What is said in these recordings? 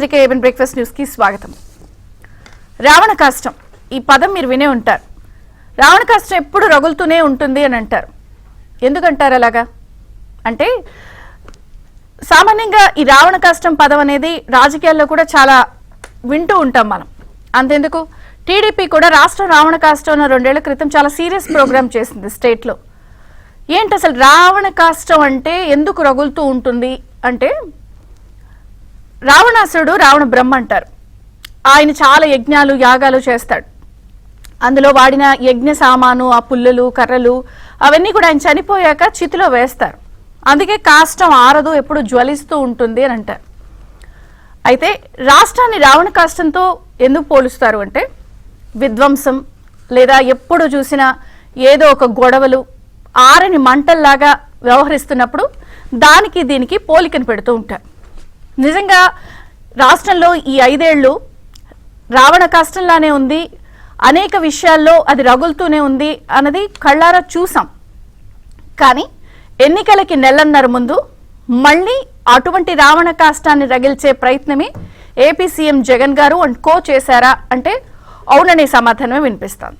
Breakfast news కి స్వాగతం. రావణ కాష్టం ఈ పదం మీరు వినే ఉంటారు. రావణ కాష్టం ఎప్పుడు రగులుతూనే ఉంటుంది అని అంటారు. ఎందుకంటారు అలాగా అంటే సామాన్యంగా ఈ రావణ కాష్టం పదం అనేది రాజకీయాల్లో కూడా చాలా వింటూ ఉంటాం మనం. అంతెందుకు టీడీపీ కూడా రాష్ట్ర రావణ కాష్టం 2 ఏళ్ల క్రితం చాలా సీరియస్ ప్రోగ్రామ్ చేసింది స్టేట్ లో. ఏంటి అసలు రావణ కాష్టం అంటే ఎందుకు రగులుతూ ఉంటుంది అంటే, రావణాసురుడు రావణ బ్రహ్మ అంటారు. ఆయన చాలా యజ్ఞాలు యాగాలు చేస్తాడు. అందులో వాడిన యజ్ఞ సామాను ఆ పుల్లలు కర్రలు అవన్నీ కూడా ఆయన చనిపోయాక చితిలో వేస్తారు. అందుకే కాష్టం ఆరదు, ఎప్పుడు జ్వలిస్తూ ఉంటుంది అని అంటారు. అయితే రాష్ట్రాన్ని రావణ కాష్టంతో ఎందుకు పోలుస్తారు అంటే, విధ్వంసం లేదా ఎప్పుడు చూసినా ఏదో ఒక గొడవలు ఆరని మంటల్లాగా వ్యవహరిస్తున్నప్పుడు దానికి దీనికి పోలికను పెడుతూ ఉంటారు. నిజంగా రాష్ట్రంలో ఈ 5 ఏళ్లు రావణ కాష్టంలానే ఉంది, అనేక విషయాల్లో అది రగులుతూనే ఉంది అన్నది కళ్ళారా చూసాం. కానీ ఎన్నికలకి నెలన్నర ముందు మళ్ళీ అటువంటి రావణ కాష్టాన్ని రగిల్చే ప్రయత్నమే ఏపీ సీఎం జగన్ గారు అండ్ కో చేశారా అంటే అవుననే సమాధానమే వినిపిస్తాం.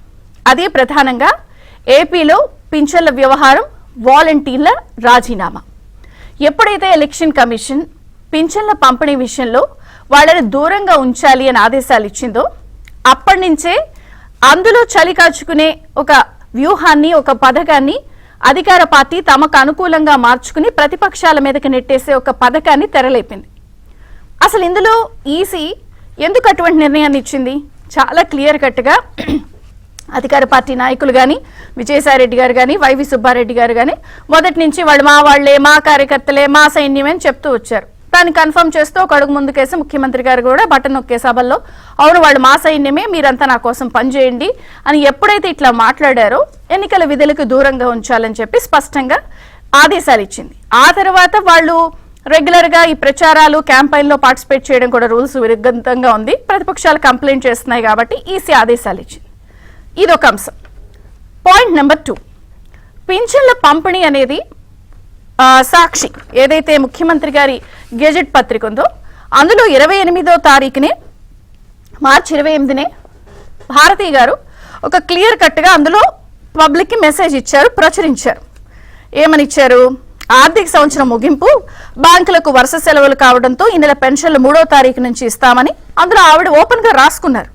అది ప్రధానంగా ఏపీలో పింఛన్ల వ్యవహారం, వాలంటీర్ల రాజీనామా. ఎప్పుడైతే ఎలక్షన్ కమిషన్ పింఛన్ల పంపిణీ విషయంలో వాళ్ళని దూరంగా ఉంచాలి అని ఆదేశాలు ఇచ్చిందో అప్పటి నుంచే అందులో చలి కాచుకునే ఒక వ్యూహాన్ని, ఒక పథకాన్ని అధికార పార్టీ తమకు అనుకూలంగా మార్చుకుని ప్రతిపక్షాల మీదకి నెట్టేసే ఒక పథకాన్ని తెరలేపింది. అసలు ఇందులో ఈసీ ఎందుకు అటువంటి నిర్ణయాన్ని ఇచ్చింది? చాలా క్లియర్ కట్గా అధికార పార్టీ నాయకులు కానీ, విజయసాయిరెడ్డి గారు కానీ, వైవి సుబ్బారెడ్డి గారు కానీ మొదటి నుంచి వాళ్ళు మా వాళ్లే, మా కార్యకర్తలే, మా సైన్యమే అని చెప్తూ వచ్చారు. దాన్ని కన్ఫర్మ్ చేస్తూ ఒక అడుగు ముందుకేసి ముఖ్యమంత్రి గారు కూడా బటన్ నొక్కే సభల్లో అవును వాళ్ళు మా సైన్యమే, మీరంతా నా కోసం పనిచేయండి అని ఎప్పుడైతే ఇట్లా మాట్లాడారో ఎన్నికల విధులకు దూరంగా ఉంచాలని చెప్పి స్పష్టంగా ఆదేశాలు ఇచ్చింది. ఆ తర్వాత వాళ్ళు రెగ్యులర్ గా ఈ ప్రచారాలు క్యాంపెయిన్ లో పార్టిసిపేట్ చేయడం కూడా రూల్స్ విరుద్ధంగా ఉంది, ప్రతిపక్షాలు కంప్లైంట్ చేస్తున్నాయి కాబట్టి ఈసీ ఆదేశాలు ఇచ్చింది. ఇదొక అంశం. పాయింట్ నెంబర్ 2, పింఛన్ల పంపిణీ అనేది సాక్షి ఏదైతే ముఖ్యమంత్రి గారి గెజెట్ పత్రిక ఉందో అందులో 28వ తారీఖునే మార్చి 28నే భారతి గారు ఒక క్లియర్ కట్గా అందులో పబ్లిక్ కి మెసేజ్ ఇచ్చారు, ప్రచురించారు. ఏమని ఇచ్చారు? ఆర్థిక సంవత్సరం ముగింపు, బ్యాంకులకు వరుస సెలవులు కావడంతో ఈ నెల పెన్షన్లు 3వ తారీఖు నుంచి ఇస్తామని అందులో ఆవిడ ఓపెన్ గా రాసుకున్నారు.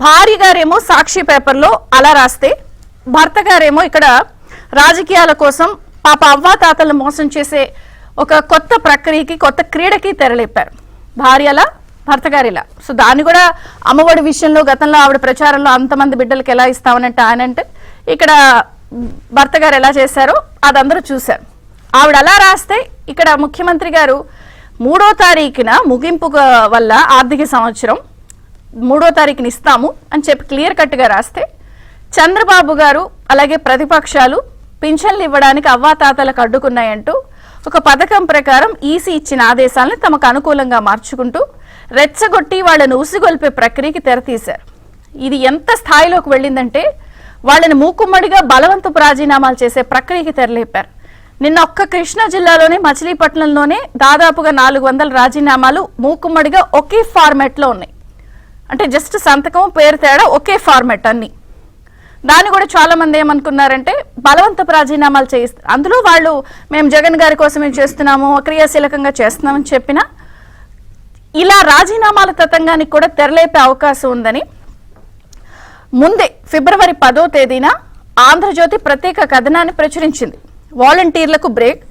భార్య గారేమో సాక్షి పేపర్లో అలా రాస్తే, భర్త గారేమో ఇక్కడ రాజకీయాల కోసం పాప అవ్వాతాతలను మోసం చేసే ఒక కొత్త ప్రక్రియకి, కొత్త క్రీడకి తెరలేపారు. భార్యలా, భర్త గారిలా. సో దాన్ని కూడా అమ్మఒడి విషయంలో గతంలో ఆవిడ ప్రచారంలో అంతమంది బిడ్డలకు ఎలా ఇస్తామనంటే ఆయన అంటే, ఇక్కడ భర్త గారు ఎలా చేశారో అది అందరూ చూశారు. ఆవిడ అలా రాస్తే ఇక్కడ ముఖ్యమంత్రి గారు 3వ తారీఖున ముగింపు వల్ల ఆర్థిక సంవత్సరం 3వ తారీఖుని ఇస్తాము అని చెప్పి క్లియర్ కట్గా రాస్తే, చంద్రబాబు గారు అలాగే ప్రతిపక్షాలు పింఛన్లు ఇవ్వడానికి అవ్వాతాతలకు అడ్డుకున్నాయంటూ ఒక పథకం ప్రకారం ఈసీ ఇచ్చిన ఆదేశాలను తమకు అనుకూలంగా మార్చుకుంటూ రెచ్చగొట్టి వాళ్ళను ఉసిగొల్పే ప్రక్రియకి తెరతీశారు. ఇది ఎంత స్థాయిలోకి వెళ్ళిందంటే వాళ్ళని మూకుమ్మడిగా బలవంతపు రాజీనామాలు చేసే ప్రక్రియకి తెరలేపారు. నిన్న ఒక్క కృష్ణా జిల్లాలోనే మచిలీపట్నంలోనే దాదాపుగా 400 రాజీనామాలు మూకుమ్మడిగా ఒకే ఫార్మాట్ లో ఉన్నాయి. అంటే జస్ట్ సంతకం పేరు తేడా ఒకే ఫార్మాట్ అన్ని. దాన్ని కూడా చాలా మంది ఏమనుకున్నారంటే బలవంతపు రాజీనామాలు చేయిస్తారు, అందులో వాళ్ళు మేము జగన్ గారి కోసమే చేస్తున్నాము, క్రియాశీలకంగా చేస్తున్నామని చెప్పినా ఇలా రాజీనామాల తతంగానికి కూడా తెరలేపే అవకాశం ఉందని ముందే ఫిబ్రవరి 10వ తేదీన ఆంధ్రజ్యోతి ప్రత్యేక కథనాన్ని ప్రచురించింది. వాలంటీర్లకు బ్రేక్,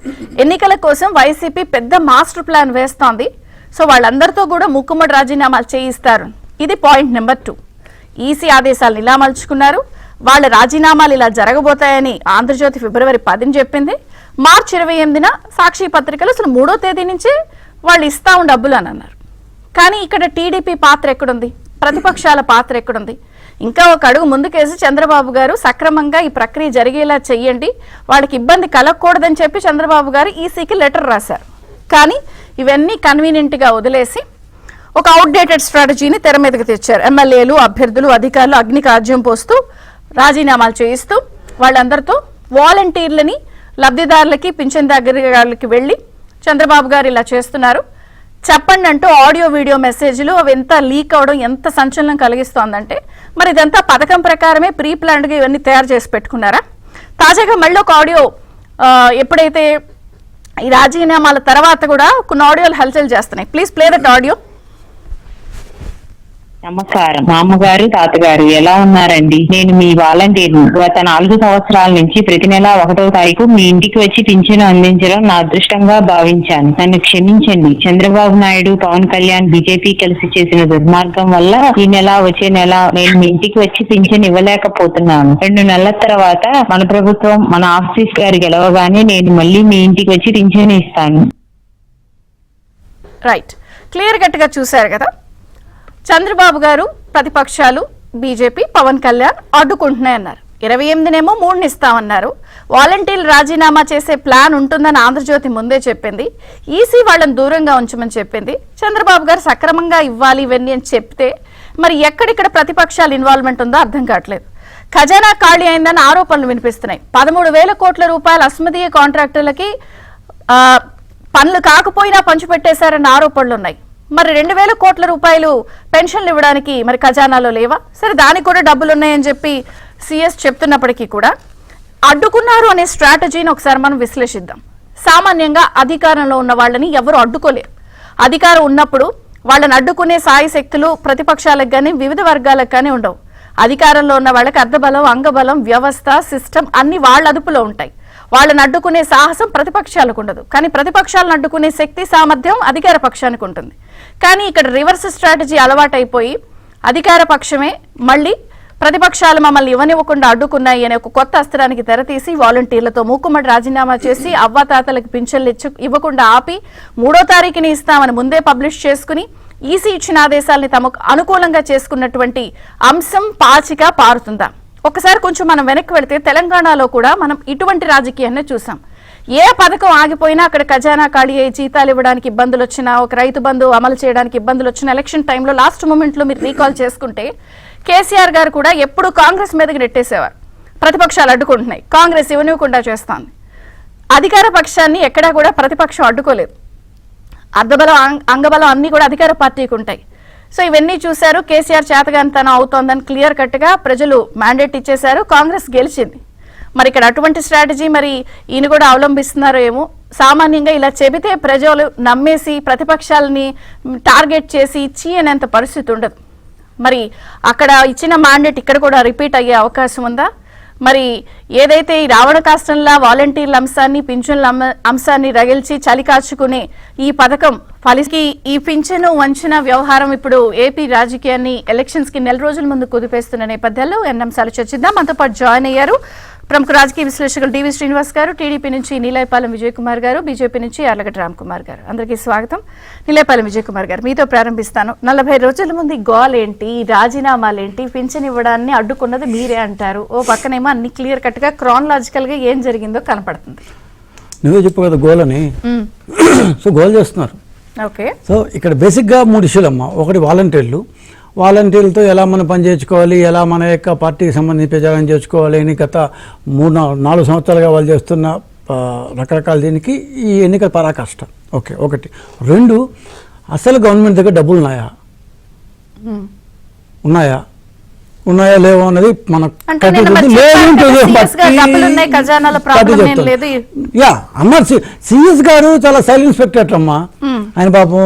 ఎన్నికల కోసం వైసీపీ పెద్ద మాస్టర్ ప్లాన్ వేస్తోంది, సో వాళ్ళందరితో కూడా ముక్కుమ్మడి రాజీనామాలు చేయిస్తారు. ఇది పాయింట్ నెంబర్ 2. ఈసీ ఆదేశాలను ఇలా మలుచుకున్నారు. వాళ్ళ రాజీనామాలు ఇలా జరగబోతాయని ఆంధ్రజ్యోతి ఫిబ్రవరి 10ని చెప్పింది. మార్చి 28న సాక్షి పత్రికలు అసలు 3వ తేదీ నుంచే వాళ్ళు ఇస్తాం డబ్బులు అని అన్నారు. కానీ ఇక్కడ టీడీపీ పాత్ర ఎక్కడుంది? ప్రతిపక్షాల పాత్ర ఎక్కడుంది? ఇంకా ఒక అడుగు ముందుకేసి చంద్రబాబు గారు సక్రమంగా ఈ ప్రక్రియ జరిగేలా చెయ్యండి, వాళ్ళకి ఇబ్బంది కలగకూడదని చెప్పి చంద్రబాబు గారు ఈసీకి లెటర్ రాశారు. కానీ ఇవన్నీ కన్వీనియంట్ గా వదిలేసి ఒక అవుట్డేటెడ్ స్ట్రాటజీని తెర మీదకి తెచ్చారు. ఎమ్మెల్యేలు, అభ్యర్థులు, అధికారులు అగ్నికి ఆజ్యం పోస్తూ రాజీనామాలు చేయిస్తూ వాళ్ళందరితో వాలంటీర్లని, లబ్ధిదారులకి, పింఛన్ దగ్గరకి వెళ్ళి చంద్రబాబు గారు ఇలా చేస్తున్నారు, చెప్పండి అంటూ ఆడియో వీడియో మెసేజ్లు అవి ఎంత లీక్ అవడం ఎంత సంచలనం కలిగిస్తోందంటే మరి ఇదంతా పథకం ప్రకారమే ప్రీ ప్లాన్డ్గా ఇవన్నీ తయారు చేసి పెట్టుకున్నారా? తాజాగా మళ్ళీ ఒక ఆడియో ఎప్పుడైతే ఈ రాజీనామాల తర్వాత కూడా కొన్ని ఆడియోలు హల్చల్ చేస్తున్నాయి. Please play that audio. నమస్కారం. మా అమ్మగారు తాతగారు ఎలా ఉన్నారండి? నేను మీ వాలంటీర్. గత 4 సంవత్సరాల నుంచి ప్రతి నెల 1వ తారీఖు మీ ఇంటికి వచ్చి పింఛను అందించడం నా అదృష్టంగా భావించాను. నన్ను క్షమించండి. చంద్రబాబు నాయుడు, పవన్ కళ్యాణ్, బీజేపీ కలిసి చేసిన దుర్మార్గం వల్ల ఈ నెల వచ్చే నెల నేను మీ ఇంటికి వచ్చి పింఛను ఇవ్వలేకపోతున్నాను. 2 నెలల తర్వాత మన ప్రభుత్వం, మన ఆఫీస్ గారు గెలవగానే నేను మళ్ళీ మీ ఇంటికి వచ్చి పింఛను ఇస్తాను. రైట్, క్లియర్ కట్గా చూశారు కదా. చంద్రబాబు గారు, ప్రతిపక్షాలు, బీజేపీ, పవన్ కళ్యాణ్ అడ్డుకుంటున్నాయన్నారు. 28నేమో 3ని ఇస్తామన్నారు. వాలంటీర్లు రాజీనామా చేసే ప్లాన్ ఉంటుందని ఆంధ్రజ్యోతి ముందే చెప్పింది. ఈసీ వాళ్ళని దూరంగా ఉంచమని చెప్పింది. చంద్రబాబు గారు సక్రమంగా ఇవ్వాలి ఇవన్నీ అని చెప్తే మరి ఎక్కడిక్కడ ప్రతిపక్షాల ఇన్వాల్వ్మెంట్ ఉందో అర్థం కావట్లేదు. ఖజానా ఖాళీ అయిందని ఆరోపణలు వినిపిస్తున్నాయి. 13,000 కోట్ల రూపాయల అస్మదీయ కాంట్రాక్టర్లకి పనులు కాకపోయినా పంచిపెట్టేశారన్న ఆరోపణలు ఉన్నాయి. మరి 2,000 కోట్ల రూపాయలు పెన్షన్లు ఇవ్వడానికి మరి ఖజానాలో లేవా? సరే, దానికి కూడా డబ్బులు ఉన్నాయని చెప్పి సిఎస్ చెప్తున్నప్పటికీ కూడా అడ్డుకున్నారు అనే స్ట్రాటజీని ఒకసారి మనం విశ్లేషిద్దాం. సామాన్యంగా అధికారంలో ఉన్న వాళ్ళని ఎవరు అడ్డుకోలేరు. అధికారం ఉన్నప్పుడు వాళ్ళని అడ్డుకునే సాయి శక్తులు ప్రతిపక్షాలకు కానీ వివిధ వర్గాలకు కానీ ఉండవు. అధికారంలో ఉన్న వాళ్ళకి అర్ధబలం, అంగబలం, వ్యవస్థ, సిస్టమ్ అన్ని వాళ్ళ అదుపులో ఉంటాయి. వాళ్ళని అడ్డుకునే సాహసం ప్రతిపక్షాలకు ఉండదు. కానీ ప్రతిపక్షాలను అడ్డుకునే శక్తి, సామర్థ్యం అధికార పక్షానికి ఉంటుంది. కానీ ఇక్కడ రివర్స్ స్ట్రాటజీ అలవాటైపోయి అధికార పక్షమే మళ్ళీ ప్రతిపక్షాలు మమ్మల్ని ఇవ్వనివ్వకుండా అడ్డుకున్నాయి అనే ఒక కొత్త అస్త్రానికి తెరతీసి వాలంటీర్లతో మూకుమ్మడి రాజీనామా చేసి అవ్వాతాతలకు పింఛన్లు ఇవ్వకుండా ఆపి 3వ తారీఖుని ఇస్తామని ముందే పబ్లిష్ చేసుకుని ఈసీ ఇచ్చిన ఆదేశాలని తమకు అనుకూలంగా చేసుకున్నటువంటి అంశం పాచిక పారుతుందా? ఒకసారి కొంచెం మనం వెనక్కి వెళితే తెలంగాణలో కూడా మనం ఇటువంటి రాజకీయాన్ని చూసాం. ఏ పథకం ఆగిపోయినా అక్కడ ఖజానా ఖాళీ అయ్యి జీతాలు ఇవ్వడానికి ఇబ్బందులు వచ్చినా, ఒక రైతు బంధు అమలు చేయడానికి ఇబ్బందులు వచ్చిన ఎలక్షన్ టైంలో లాస్ట్ మూమెంట్లో మీరు రీకాల్ చేసుకుంటే కేసీఆర్ గారు కూడా ఎప్పుడు కాంగ్రెస్ మీదకి నెట్టేసేవారు. ప్రతిపక్షాలు అడ్డుకుంటున్నాయి, కాంగ్రెస్ ఇవ్వనివ్వకుండా చేస్తోంది. అధికార పక్షాన్ని ఎక్కడా కూడా ప్రతిపక్షం అడ్డుకోలేదు. అర్ధబలం, అంగబలం అన్ని కూడా అధికార పార్టీకి ఉంటాయి. సో ఇవన్నీ చూశారు. కేసీఆర్ చేతగానితనం అవుతోందని క్లియర్ కట్గా ప్రజలు మ్యాండేట్ ఇచ్చేశారు. కాంగ్రెస్ గెలిచింది. మరి ఇక్కడ అటువంటి స్ట్రాటజీ మరి ఈయన కూడా అవలంబిస్తున్నారో ఏమో. సామాన్యంగా ఇలా చెబితే ప్రజలు నమ్మేసి ప్రతిపక్షాలని టార్గెట్ చేసి ఇచ్చి అనేంత పరిస్థితి ఉండదు. మరి అక్కడ ఇచ్చిన మ్యాండేట్ ఇక్కడ కూడా రిపీట్ అయ్యే అవకాశం ఉందా? మరి ఏదైతే ఈ రావణ కాష్టంలా వాలంటీర్ల అంశాన్ని, పింఛన్ల అంశాన్ని రగిల్చి చలి కాచుకునే ఈ పథకం ఫలికి ఈ పింఛను వంచిన వ్యవహారం ఇప్పుడు ఏపీ రాజకీయాన్ని ఎలక్షన్స్ కి 4 రోజుల ముందు కుదిపేస్తున్న నేపథ్యంలో ఎన్ని అంశాలు చర్చిద్దాం. మనతో పాటు జాయిన్ అయ్యారు ప్రముఖ రాజకీయ విశ్లేషకులు డివి శ్రీనివాస్ గారు, టీడీపీ నుంచి నీలాయపాలెం విజయ్ కుమార్ గారు, బీజేపీ నుంచి యార్లగడ్డ రామ్ కుమార్ గారు. అందరికీ స్వాగతం. నీలాయపాలెం విజయ్ కుమార్ గారు, మీతో ప్రారంభిస్తాను. 40 రోజుల ముందు గోలేంటి, రాజీనామాలేంటి, పింఛన్ ఇవ్వడాన్ని అడ్డుకున్నది మీరే అంటారు. ఓ పక్కనేమో అన్ని క్లియర్ కట్ గా క్రానలాజికల్ గా ఏం జరిగిందో కనపడుతుంది. నువ్వే చెప్పు కదా గోల్ అని. సో గోల్ చేస్తున్నారు. ఓకే. సో ఇక్కడ బేసిక్ గా 3 ఇష్యూలు అమ్మా. ఒకటి వాలంటీర్లతో ఎలా మనం పని చేయించుకోవాలి, ఎలా మన యొక్క పార్టీకి సంబంధించి ప్రచారం చేసుకోవాలి అని గత 3-4 సంవత్సరాలుగా వాళ్ళు చేస్తున్న రకరకాల దీనికి ఈ ఎన్నికల పరాకాష్ట. ఓకే, ఒకటి. 2, అసలు గవర్నమెంట్ దగ్గర డబ్బులు ఉన్నాయా లేవో అన్నది మనకు అన్నారు. సిఎస్ గారు చాలా సైలెంట్ స్పెక్టేటర్ అమ్మా. ఆయన పాపం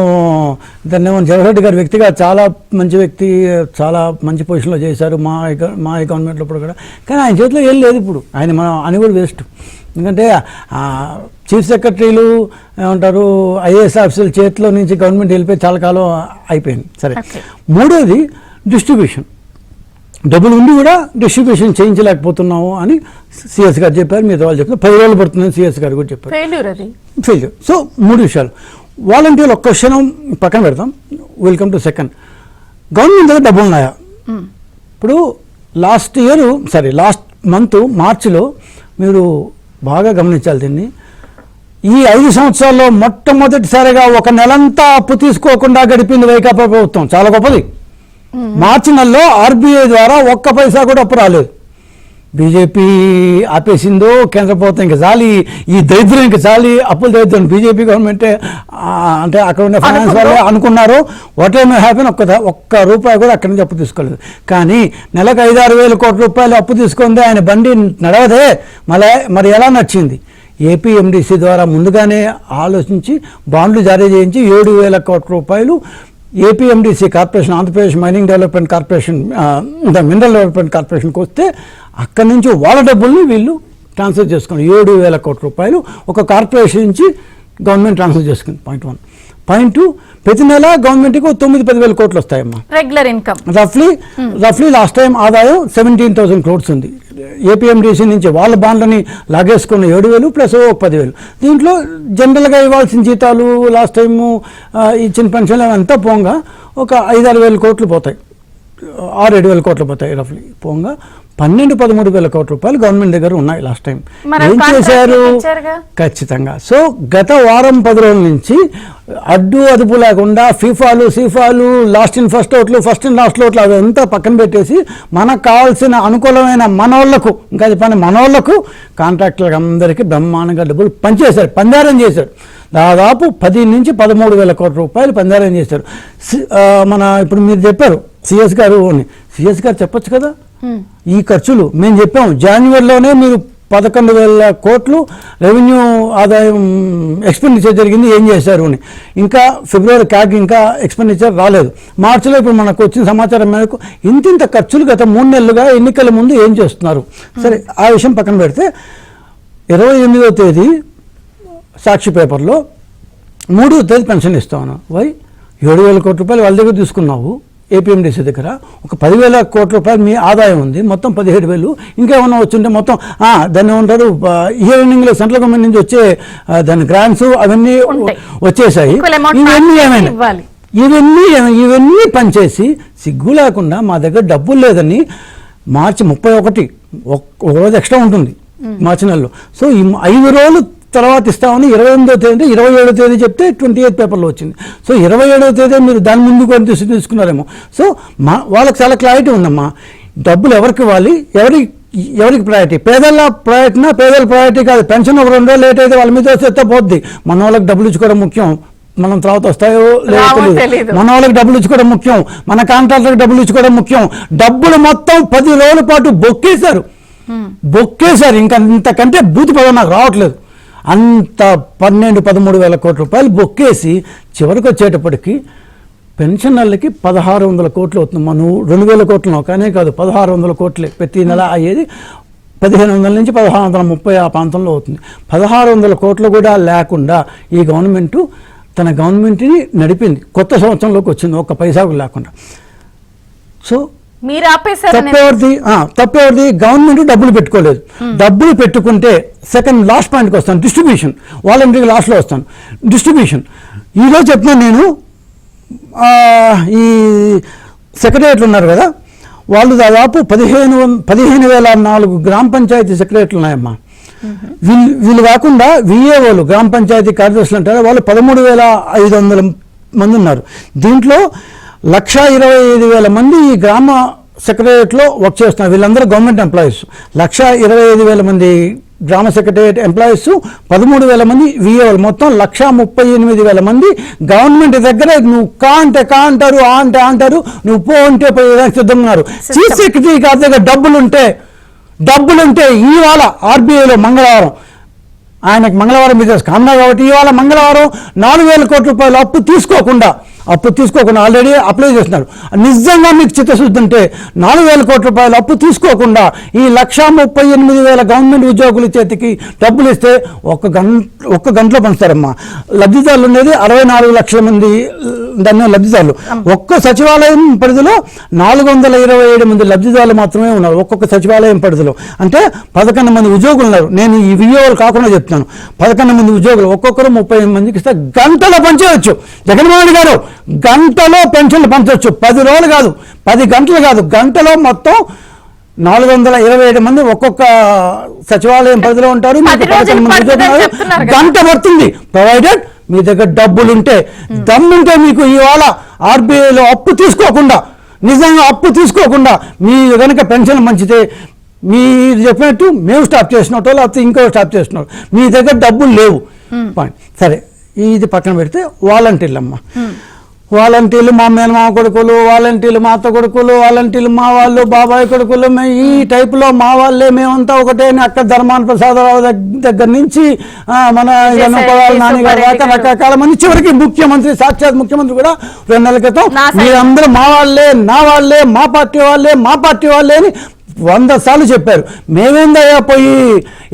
దాన్ని జగన్రెడ్డి గారి వ్యక్తిగా చాలా మంచి వ్యక్తి, చాలా మంచి పొజిషన్లో చేశారు మా గవర్నమెంట్లో ఇప్పుడు కూడా. కానీ ఆయన చేతిలో ఏం లేదు ఇప్పుడు. ఆయన మనం అని కూడా వేస్ట్. ఎందుకంటే చీఫ్ సెక్రటరీలు ఏమంటారు, ఐఏఎస్ ఆఫీసర్ల చేతిలో నుంచి గవర్నమెంట్ వెళ్ళిపోయి చాలా కాలం అయిపోయింది. సరే. 3వది డిస్ట్రిబ్యూషన్. డబ్బులు ఉండి కూడా డిస్ట్రిబ్యూషన్ చేయించలేకపోతున్నాము అని సిఎస్ గారు చెప్పారు. మిగతా వాళ్ళు చెప్పారు 10 రోజులు పడుతుందని సిఎస్ గారు కూడా చెప్పారు. ఫెయిల్యూర్. సో 3 విషయాలు. వాలంటీర్లు ఒక్క క్వశ్చన్ పక్కన పెడతాం. Welcome to second. గవర్నమెంట్ దగ్గర డబ్బులు ఉన్నాయా? ఇప్పుడు లాస్ట్ మంత్ మార్చిలో మీరు బాగా గమనించాలి దీన్ని. ఈ 5 సంవత్సరాల్లో మొట్టమొదటిసారిగా 1 నెలంతా అప్పు తీసుకోకుండా గడిపింది వైకాపా ప్రభుత్వం. చాలా గొప్పది. మార్చి నెలలో ఆర్బీఐ ద్వారా 1 పైసా కూడా అప్పు రాలేదు. బీజేపీ ఆపేసిందో కేంద్ర ప్రభుత్వం ఇంకా చాలి, ఈ దరిద్రం ఇంకా చాలి, అప్పుల దరిద్రం బీజేపీ గవర్నమెంటే అంటే అక్కడ ఉన్న ఫైనాన్స్ వాళ్ళే అనుకున్నారు. వాట్ మే హ్యాపీన్ ఒక్క రూపాయి కూడా అక్కడి నుంచి అప్పు తీసుకోలేదు. కానీ నెలకు 5-6 వేల కోట్ల రూపాయలు అప్పు తీసుకుంది, ఆయన బండి నడవదే. మరి ఎలా నచ్చింది? ఏపీఎండిసి ద్వారా ముందుగానే ఆలోచించి బాండ్లు జారీ చేయించి 7,000 కోట్ల రూపాయలు APMDC corporation, Andhra Pradesh mining development corporation, mineral development కార్పొరేషన్కి వస్తే అక్కడి నుంచి వాళ్ళ డబ్బుల్ని వీళ్ళు ట్రాన్స్ఫర్ చేసుకున్నారు. 7,000 కోట్ల రూపాయలు ఒక కార్పొరేషన్ నుంచి గవర్నమెంట్ ట్రాన్స్ఫర్ చేసుకుంది. పాయింట్ 1. పాయింట్ 2, ప్రతి నెల గవర్నమెంట్కి 9-10 వేల కోట్లు వస్తాయమ్మా రెగ్యులర్ ఇన్కమ్. రఫ్లీ లాస్ట్ టైం ఆదాయం 17,000 crores ఉంది. ఏపీఎండిసి నుంచి వాళ్ళ బాండ్లని లాగేసుకున్న 7,000 ప్లస్ 10,000. దీంట్లో జనరల్గా ఇవ్వాల్సిన జీతాలు, లాస్ట్ టైము ఇచ్చిన పెన్షన్లు అంతా పోగా ఒక 5-6 వేల కోట్లు పోతాయి, 6-7 వేల కోట్లు పోతాయి. రఫ్లీ పోగా 12-13 వేల కోట్ల రూపాయలు గవర్నమెంట్ దగ్గర ఉన్నాయి లాస్ట్ టైం. ఏం చేశారు? ఖచ్చితంగా. సో గత వారం 10 రోజుల నుంచి అడ్డు అదుపు లేకుండా ఫీఫాలు లాస్ట్ ఇన్ ఫస్ట్ అవుట్లు, ఫస్ట్ ఇన్ లాస్ట్ అవుట్లు అదంతా పక్కన పెట్టేసి మనకు కావాల్సిన అనుకూలమైన మనోళ్లకు, ఇంకా చెప్పండి మనోళ్లకు, కాంట్రాక్టర్లకు అందరికీ బ్రహ్మాండంగా డబ్బులు పంచేశారు, పందారం చేశారు. దాదాపు 10-13 వేల కోట్ల రూపాయలు పందారం చేశారు. మన ఇప్పుడు మీరు చెప్పారు సిఎస్ గారు అని, సిఎస్ గారు చెప్పొచ్చు కదా ఈ ఖర్చులు. మేము చెప్పాము జనవరిలోనే మీరు 11,000 కోట్లు రెవెన్యూ ఆదాయం ఎక్స్పెండిచర్ జరిగింది, ఏం చేశారు అని. ఇంకా ఫిబ్రవరి క్యాగ్ ఇంకా ఎక్స్పెండిచర్ రాలేదు. మార్చిలో ఇప్పుడు మనకు వచ్చిన సమాచారం మేరకు ఇంత ఖర్చులు గత 3 నెలలుగా ఎన్నికల ముందు ఏం చేస్తున్నారు. సరే ఆ విషయం పక్కన పెడితే 28వ తేదీ సాక్షి పేపర్లో 3వ తేదీ పెన్షన్ ఇస్తాను. 7,000 కోట్ల రూపాయలు వాళ్ళ దగ్గర తీసుకున్నావు ఏపీఎండిసి దగ్గర, ఒక 10,000 కోట్ల రూపాయలు మీ ఆదాయం ఉంది, మొత్తం 17,000. ఇంకేమన్నా వచ్చుంటే మొత్తం దాన్ని ఏమంటారు ఇయరింగ్లో సెంట్రల్ గవర్నమెంట్ నుంచి వచ్చే దాని గ్రాంట్స్ అవన్నీ వచ్చేసాయి. ఇవన్నీ పనిచేసి సిగ్గు లేకుండా మా దగ్గర డబ్బులు లేదని మార్చి 31 ఒక రోజు ఎక్స్ట్రా ఉంటుంది మార్చి నెలలో. సో ఈ 5 రోజులు తర్వాత ఇస్తామని 28వ తేదీ 27వ తేదీ చెప్తే 28 పేపర్లో వచ్చింది. సో 27వ తేదీ మీరు దాని ముందు కూడా తీసుకున్నారేమో. సో వాళ్ళకి చాలా క్లారిటీ ఉందమ్మా, డబ్బులు ఎవరికి ఇవ్వాలి, ఎవరికి ప్రయారిటీ. పేదల ప్రయారిటీ కాదు. పెన్షన్ ఒక 2 రోజులు లేట్ అయితే వాళ్ళ మీద వస్తే పోద్ది. మన వాళ్ళకి డబ్బులు ఇచ్చుకోవడం ముఖ్యం, మనం తర్వాత వస్తాయో లేదో తెలియదు. మన వాళ్ళకి డబ్బులు ఇచ్చుకోవడం ముఖ్యం, మన కాంట్రాక్టర్కి డబ్బులు ఇచ్చుకోవడం ముఖ్యం. డబ్బులు మొత్తం 10 రోజుల పాటు బొక్కేశారు. ఇంకా ఇంతకంటే బూతు పదం నాకు రావట్లేదు. అంత 12-13 వేల కోట్ల రూపాయలు బొక్కేసి చివరికి వచ్చేటప్పటికి పెన్షనర్లకి 1,600 కోట్లు అవుతుంది. మనం 2,000 కోట్లు కానీ కాదు, 1,600 కోట్లే ప్రతి నెల అయ్యేది. 1,500 నుంచి 1,630 ఆ ప్రాంతంలో అవుతుంది. 1,600 కోట్లు కూడా లేకుండా ఈ గవర్నమెంట్ తన గవర్నమెంట్ని నడిపింది. కొత్త సంవత్సరంలోకి వచ్చింది, ఒక్క పైసాకు లేకుండా. సో తప్పేవరిది? గవర్నమెంట్ డబ్బులు పెట్టుకోలేదు. డబ్బులు పెట్టుకుంటే లాస్ట్ పాయింట్కి వస్తాను, డిస్ట్రిబ్యూషన్. వాలంటీర్కి లాస్ట్లో వస్తాను. డిస్ట్రిబ్యూషన్ ఈరోజు చెప్తున్నాను నేను. ఈ సెక్రటరియట్లు ఉన్నారు కదా, వాళ్ళు దాదాపు 15,004 గ్రామ పంచాయతీ సెక్రటరీలు ఉన్నాయమ్మా. వీళ్ళు కాకుండా విఏఓలు, గ్రామ పంచాయతీ కార్యదర్శులు అంటారు, వాళ్ళు 13,500 మంది ఉన్నారు. దీంట్లో 1,25,000 మంది ఈ గ్రామ సెక్రటరియట్లో వర్క్ చేస్తున్నారు. వీళ్ళందరూ గవర్నమెంట్ ఎంప్లాయీస్. 1,25,000 మంది గ్రామ సెక్రటరియట్ ఎంప్లాయీస్, 13,000 మంది విఏఓలు, మొత్తం 1,38,000 మంది గవర్నమెంట్ దగ్గర నువ్వు కా అంటారు, అంటారు, నువ్వు పో అంటే పోయేదానికి సిద్ధంగా ఉన్నారు. చీఫ్ సెక్రటరీ గారి దగ్గర డబ్బులుంటే ఇవాళ ఆర్బీఐలో మంగళవారం, ఆయనకు మంగళవారం బిజినెస్ కామన్నా కాబట్టి ఇవాళ మంగళవారం 4,000 కోట్ల రూపాయలు అప్పు తీసుకోకుండా ఆల్రెడీ అప్లై చేస్తున్నారు. నిజంగా మీకు చిత్తశుద్ధి ఉంటే 4,000 కోట్ల రూపాయలు అప్పు తీసుకోకుండా ఈ 1,38,000 గవర్నమెంట్ ఉద్యోగుల చేతికి డబ్బులు ఇస్తే ఒక్క గంటలో పంచుతారమ్మా. లబ్ధిదారులు ఉండేది 64 లక్షల మంది దాన్ని లబ్ధిదారులు. ఒక్క సచివాలయం పరిధిలో 427 మంది లబ్ధిదారులు మాత్రమే ఉన్నారు ఒక్కొక్క సచివాలయం పరిధిలో. అంటే 11 మంది ఉద్యోగులు ఉన్నారు. నేను ఈ విఏఓలు కాకుండా చెప్తాను. 11 మంది ఉద్యోగులు, ఒక్కొక్కరు 30 మందికి ఇస్తే గంటలో పంచేయచ్చు. జగన్మోహన్ రెడ్డి గారు గంటలో పెన్షన్లు పంచవచ్చు. 10 రోజులు కాదు, 10 గంటలు కాదు, గంటలో మొత్తం 427 మంది ఒక్కొక్క సచివాలయం పరిధిలో ఉంటారు. గంట పడుతుంది, ప్రొవైడెడ్ మీ దగ్గర డబ్బులుంటే. దమ్ముంటే మీకు ఇవాళ ఆర్బీఐలో అప్పు తీసుకోకుండా, నిజంగా అప్పు తీసుకోకుండా మీ కనుక పెన్షన్ మంచితే మీరు చెప్పినట్టు మేము స్టాప్ చేసినట్టు లేకపోతే ఇంకో స్టాప్ చేసినట్టు మీ దగ్గర డబ్బులు లేవు Fine. సరే ఇది పక్కన పెడితే వాలంటీర్లు అమ్మ వాలంటీర్లు మా మేనమామ కొడుకులు వాలంటీర్లు మా అత్త కొడుకులు వాలంటీర్లు మా వాళ్ళు బాబాయ్ కొడుకులు ఈ టైపులో మా వాళ్ళే మేమంతా ఒకటే అని అక్కడ ధర్మాన ప్రసాదరావు దగ్గర నుంచి మన నాన్నగారు దాకా రకరకాల మంది చివరికి ముఖ్యమంత్రి సాక్షాత్ ముఖ్యమంత్రి కూడా 2 నెలల క్రితం మీరందరూ మా వాళ్ళే నా వాళ్ళే మా పార్టీ వాళ్ళే అని 100 సార్లు చెప్పారు. మేమేందయ్యా పోయి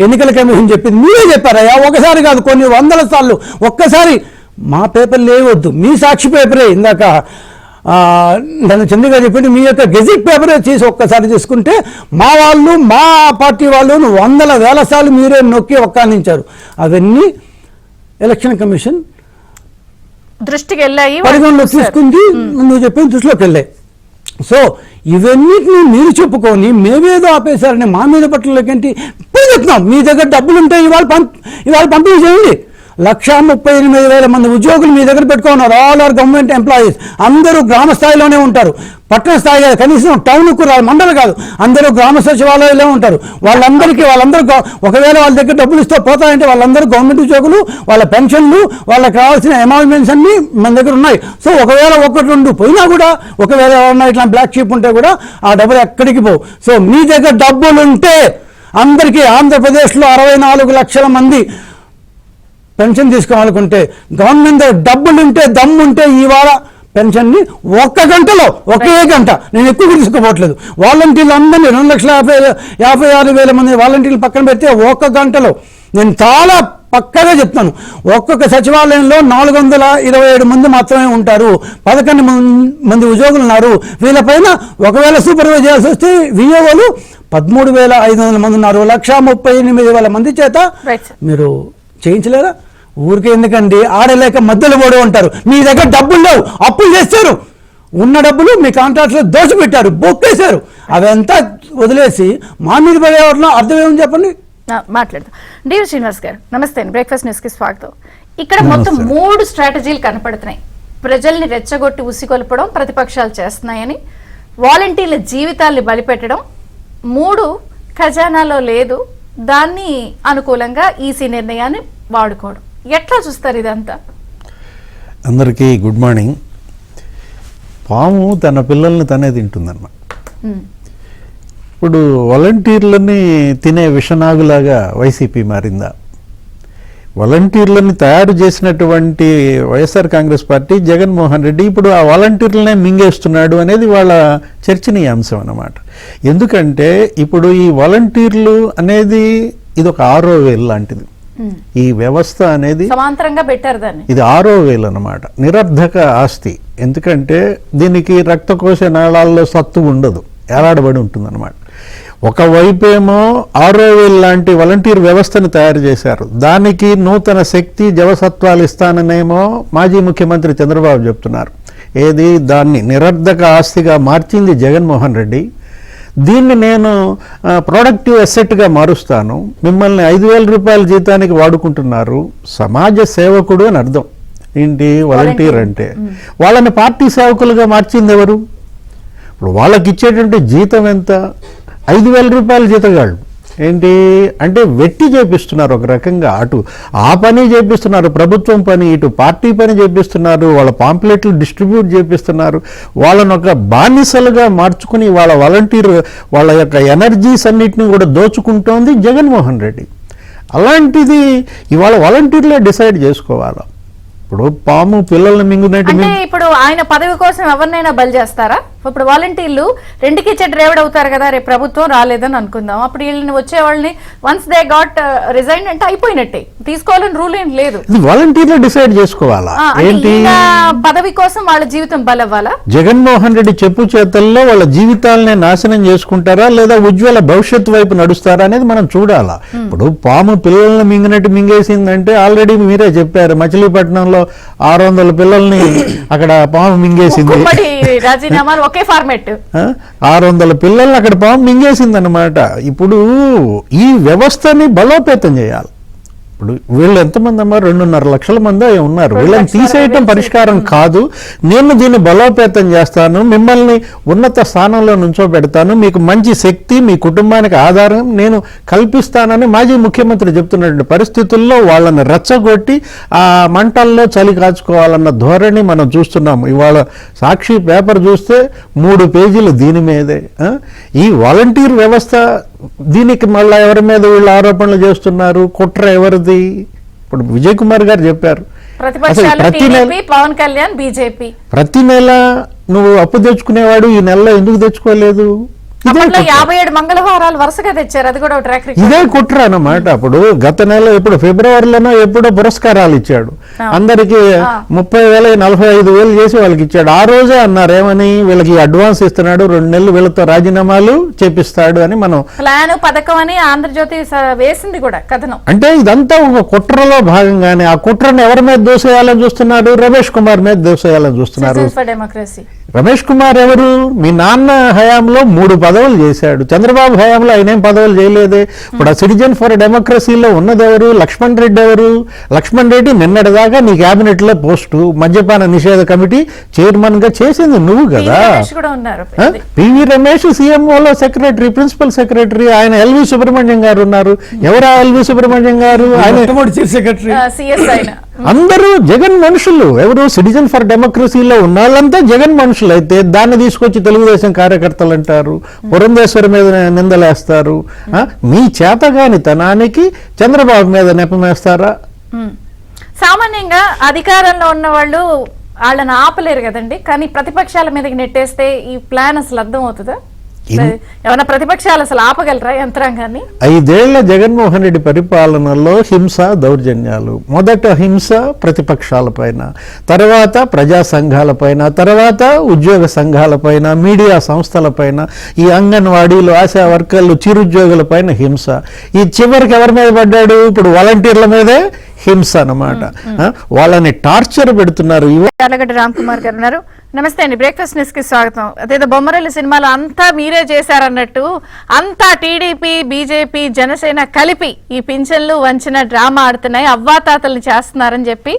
ఎన్నికల కమిషన్ చెప్పింది మీరే చెప్పారయ్యా, ఒకసారి కాదు కొన్ని 100 సార్లు. ఒక్కసారి మా పేపర్ లేవద్దు, మీ సాక్షి పేపరే ఇందాక నన్ను చంద్రగారు చెప్పింది మీ యొక్క గెజిట్ పేపరే చేసి ఒక్కసారి తీసుకుంటే మా వాళ్ళు మా పార్టీ వాళ్ళు 100,000 సార్లు మీరే నొక్కి ఒక్కానించారు. అవన్నీ ఎలక్షన్ కమిషన్ దృష్టికి వెళ్ళాయి, పరిగణలో తీసుకుంది, నువ్వు చెప్పిన దృష్టిలోకి వెళ్ళాయి. సో ఇవన్నిటిని మీరు చెప్పుకొని మేమేదో ఆపేశారని మా మీద పట్టలేకంటే ఇప్పుడు చెప్తున్నాం మీ దగ్గర డబ్బులు ఉంటే ఇవాళ పంపిణీ చేయండి. 138,000 మంది ఉద్యోగులు మీ దగ్గర పెట్టుకున్నారు. ఆల్ ఆర్ గవర్నమెంట్ ఎంప్లాయీస్, అందరూ గ్రామ స్థాయిలోనే ఉంటారు, పట్టణ స్థాయి కాదు, కనీసం టౌన్కు రాదు, మండలం కాదు, అందరూ గ్రామ సచివాలయంలో ఉంటారు. వాళ్ళందరూ ఒకవేళ వాళ్ళ దగ్గర డబ్బులు ఇస్తే పోతాయంటే వాళ్ళందరూ గవర్నమెంట్ ఉద్యోగులు, వాళ్ళ పెన్షన్లు, వాళ్ళకి కావాల్సిన ఎమాల్మెంట్స్ అన్నీ మన దగ్గర ఉన్నాయి. సో ఒకవేళ 1-2 పోయినా కూడా, ఒకవేళ ఎవరన్నా ఇట్లా బ్లాక్ షీప్ ఉంటే కూడా ఆ డబ్బులు ఎక్కడికి పోవు. సో మీ దగ్గర డబ్బులు ఉంటే అందరికీ ఆంధ్రప్రదేశ్లో 64 లక్షల మంది పెన్షన్ తీసుకోవాలనుకుంటే గవర్నమెంట్ డబ్బులుంటే దమ్ముంటే ఇవాళ పెన్షన్ని 1 గంటలో, ఒకే గంట, నేను ఎక్కువ తీసుకోపోవట్లేదు, వాలంటీర్లు అందరినీ 2,56,000 మంది వాలంటీర్లు పక్కన పెడితే 1 గంటలో, నేను చాలా పక్కగా చెప్తాను, ఒక్కొక్క సచివాలయంలో 427 మంది మాత్రమే ఉంటారు, 11 మంది ఉద్యోగులు ఉన్నారు. వీళ్ళపైన ఒకవేళ సూపర్వైజ్ చేయాల్సి వస్తే విఏఓలు 13,500 మంది ఉన్నారు. 138,000 మంది చేత మీరు చేయించలేరా? ఊరికే ఎందుకండి, ఆడలేక మధ్యలో పోడు ఉంటారు. మీ దగ్గర డబ్బులు లేవు, అప్పులు చేస్తారు, ఉన్న డబ్బులు మీ కాంట్రాక్ట్లో దోచిపెట్టారు, బొక్కేశారు. అదంతా వదిలేసి మా మీద పడేవాటిలో అర్థం ఏమని చెప్పండి. మాట్లాడదాం. డివి శ్రీనివాస్ గారు నమస్తే అండి, బ్రేక్ఫాస్ట్ న్యూస్ కి స్వాగతం. ఇక్కడ మొత్తం 3 స్ట్రాటజీలు కనపడుతున్నాయి. ప్రజల్ని రెచ్చగొట్టి ఉసిగొల్పడం ప్రతిపక్షాలు చేస్తున్నాయని, వాలంటీర్ల జీవితాల్ని బలిపెట్టడం, 3 ఖజానాలో లేదు, దాన్ని అనుకూలంగా ఈసీ నిర్ణయాన్ని వాడుకోవడం. ఎట్లా చూస్తారు ఇదంతా? అందరికీ గుడ్ మార్నింగ్. పాము తన పిల్లల్ని తనే తింటుందన్నమాట. ఇప్పుడు వాలంటీర్లని తినే విషనాగులాగా వైసీపీ మారిందా? వాలంటీర్లని తయారు చేసినటువంటి వైఎస్ఆర్ కాంగ్రెస్ పార్టీ జగన్మోహన్ రెడ్డి ఇప్పుడు ఆ వాలంటీర్లనే మింగేస్తున్నాడు అనేది వాళ్ళ చర్చనీయాంశం అన్నమాట. ఎందుకంటే ఇప్పుడు ఈ వాలంటీర్లు అనేది ఇది ఒక 6వ వేలు లాంటిది. ఈ వ్యవస్థ అనేది సమాంతరంగా పెట్టారు దాన్ని, ఇది 6వ వేలు అన్నమాట. నిరర్ధక ఆస్తి, ఎందుకంటే దీనికి రక్తకోశ నాళాల్లో సత్తు ఉండదు, ఏలాడబడి ఉంటుందన్నమాట. ఒకవైపేమో 6వ వేలు లాంటి వాలంటీర్ వ్యవస్థను తయారు చేశారు, దానికి నూతన శక్తి జవసత్వాలు ఇస్తాననేమో మాజీ ముఖ్యమంత్రి చంద్రబాబు చెప్తున్నారు. ఏది దాన్ని నిరర్ధక ఆస్తిగా మార్చింది జగన్మోహన్ రెడ్డి. దీన్ని నేను ప్రొడక్టివ్ అసెట్గా మారుస్తాను, మిమ్మల్ని 5,000 రూపాయల జీతానికి వాడుకుంటున్నారు, సమాజ సేవకుడు అని అర్థం. ఏంటి వాలంటీర్ అంటే? వాళ్ళని పార్టీ సేవకులుగా మార్చింది ఎవరు? ఇప్పుడు వాళ్ళకి ఇచ్చేటువంటి జీతం ఎంత? 5,000 రూపాయల జీతగాళ్ళు. ఏంటి అంటే వెట్టి చేపిస్తున్నారు ఒక రకంగా, అటు ఆ పని చేపిస్తున్నారు ప్రభుత్వం పని, ఇటు పార్టీ పని చేపిస్తున్నారు, వాళ్ళ పాంప్లెట్లు డిస్ట్రిబ్యూట్ చేపిస్తున్నారు, వాళ్ళని ఒక బానిసలుగా మార్చుకుని వాళ్ళ వాలంటీర్ వాళ్ళ యొక్క ఎనర్జీస్ అన్నిటిని కూడా దోచుకుంటోంది జగన్మోహన్ రెడ్డి. అలాంటిది ఇవాళ వాలంటీర్లే డిసైడ్ చేసుకోవాలి. ఇప్పుడు పాము పిల్లల్ని మింగునట్టు. అంటే ఇప్పుడు ఆయన పదవి కోసం ఎవరినైనా బలి చేస్తారా? ఇప్పుడు వాలంటీర్లు 2కి డ్రైవర్ అవుతారు కదా, రేపు ప్రభుత్వం రాలేదని అనుకుందాం, అప్పుడు వీళ్ళని వచ్చే వాళ్ళని వన్స్ దే గాట్ రిజైన్ అంటే అయిపోయినట్టే, తీసుకోవాలని రూల్ ఏం లేదు, వాలంటీర్లు డిసైడ్ చేసుకోవాలా? ఏంటి పదవి కోసం వాళ్ళ జీవితం బలవ్వాలా? జగన్మోహన్ రెడ్డి చెప్పు చేతల్లో వాళ్ళ జీవితాలనే నాశనం చేసుకుంటారా లేదా ఉజ్వల భవిష్యత్తు వైపు నడుస్తారా అనేది మనం చూడాలా. ఇప్పుడు పాము పిల్లల్ని మింగినట్టు మింగేసిందంటే ఆల్రెడీ మీరే చెప్పారు, మచిలీపట్నంలో 600 పిల్లల్ని అక్కడ పాము మింగేసింది. రాజీనామాలు ఒకే ఫార్మేట్, 600 పిల్లల్ని అక్కడ పాము మింగేసింది అన్నమాట. ఇప్పుడు ఈ వ్యవస్థని బలోపేతం చేయాలి. ఇప్పుడు వీళ్ళు ఎంతమంది అమ్మా 2.5 లక్షల మంది ఉన్నారు. వీళ్ళని తీసేయటం పరిష్కారం కాదు. నేను దీన్ని బలోపేతం చేస్తాను, మిమ్మల్ని ఉన్నత స్థానంలో నుంచోబెడతాను, మీకు మంచి శక్తి, మీ కుటుంబానికి ఆధారం నేను కల్పిస్తానని మాజీ ముఖ్యమంత్రి చెప్తున్నటువంటి పరిస్థితుల్లో వాళ్ళని రెచ్చగొట్టి ఆ మంటల్లో చలి కాచుకోవాలన్న ధోరణి మనం చూస్తున్నాము. ఇవాళ సాక్షి పేపర్ చూస్తే 3 పేజీలు దీని మీదే. ఈ వాలంటీర్ వ్యవస్థ, దీనికి మళ్ళా ఎవరి మీద వీళ్ళు ఆరోపణలు చేస్తున్నారు, కుట్ర ఎవరిది? ఇప్పుడు విజయ్ కుమార్ గారు చెప్పారు, పవన్ కళ్యాణ్, బీజేపీ ప్రతి నెల నువ్వు అప్పు తెచ్చుకునేవాడు ఈ నెలలో ఎందుకు తెచ్చుకోలేదు? 57 మంగళవారాలు వరుసగా తెచ్చారు, అది కూడా ట్రాక్ రికార్డ్. ఇదే కుట్ర అన్నమాట. అప్పుడు గత నెల ఎప్పుడు ఫిబ్రవరిలోనో ఎప్పుడో పురస్కారాలు ఇచ్చాడు అందరికి, 30,000 45,000 చేసి వాళ్ళకి ఇచ్చాడు. ఆ రోజే అన్నారు ఏమని, వీళ్ళకి అడ్వాన్స్ ఇస్తున్నాడు, 2 నెలలు వీళ్ళతో రాజీనామాలు చేపిస్తాడు అని. మనం ప్లాన్ పథకం అని ఆంధ్రజ్యోతి వేసింది కూడా కథనం. అంటే ఇదంతా ఒక కుట్రలో భాగంగానే ఆ కుట్రను ఎవరి మీద దోసేయాలని చూస్తున్నారు? రమేష్ కుమార్ మీద దోసేయాలని చూస్తున్నారు. రమేష్ కుమార్ ఎవరు? మీ నాన్న హయాంలో 3 పదవులు చేశాడు, చంద్రబాబు హయాంలో ఆయనేం పదవులు చేయలేదే. ఇప్పుడు ఆ సిటిజన్ ఫర్ డెమోక్రసీలో ఉన్నది ఎవరు? లక్ష్మణ్ రెడ్డి ఎవరు? లక్ష్మణ్ రెడ్డి నిన్నటిదాకా నీ క్యాబినెట్ లో పోస్టు, మద్యపాన నిషేధ కమిటీ చైర్మన్ గా చేసింది నువ్వు కదా. పివి రమేష్ సీఎంఓలో సెక్రటరీ, ప్రిన్సిపల్ సెక్రటరీ. ఆయన ఎల్వి సుబ్రహ్మణ్యం గారు ఉన్నారు. ఎవరా ఎల్వి సుబ్రహ్మణ్యం గారు? ఆయన చీఫ్ సెక్రటరీ. అందరూ జగన్ మనుషులు. ఎవరు? సిటిజన్ ఫర్ డెమోక్రసీలో ఉన్న వాళ్ళంతా జగన్ మనుషులు. అయితే దాన్ని తీసుకొచ్చి తెలుగుదేశం కార్యకర్తలు అంటారు, పురంధేశ్వరి మీద నిందలేస్తారు. మీ చేతగానితనానికి చంద్రబాబు మీద నెపమేస్తారా? సామాన్యంగా అధికారంలో ఉన్న వాళ్ళు వాళ్ళని ఆపలేరు కదండి, కానీ ప్రతిపక్షాల మీదకి నెట్టేస్తే ఈ ప్లాన్ అసలు అర్థం అవుతుందా? ఏమైనా ప్రతిపక్షాలు అసలు ఆపగలరా యంత్రాంగాన్ని? 5 ఏళ్ల జగన్మోహన్ రెడ్డి పరిపాలనలో హింస, దౌర్జన్యాలు. మొదట హింస ప్రతిపక్షాల పైన, తర్వాత ప్రజా సంఘాల పైన, తర్వాత ఉద్యోగ సంఘాల పైన, మీడియా సంస్థల పైన, ఈ అంగన్వాడీలు, ఆశా వర్కర్లు, చిరుద్యోగుల పైన హింస. ఈ చివరికి ఎవరి మీద పడ్డాడు? ఇప్పుడు వాలంటీర్ల మీదే హింస అన్నమాట. వాళ్ళని టార్చర్ పెడుతున్నారు. యార్లగడ్డ రామ్ కుమార్ గారు ఉన్నారు. నమస్తే అండి, బ్రేక్ఫాస్ట్ న్యూస్ కి స్వాగతం. అదేదో బొమ్మరల్లి సినిమాలో అంతా మీరే చేశారన్నట్టు అంతా టీడీపీ, బీజేపీ, జనసేన కలిపి ఈ పింఛన్లు వంచిన డ్రామా ఆడుతున్నాయి, అవ్వాతాతలు చేస్తున్నారని చెప్పి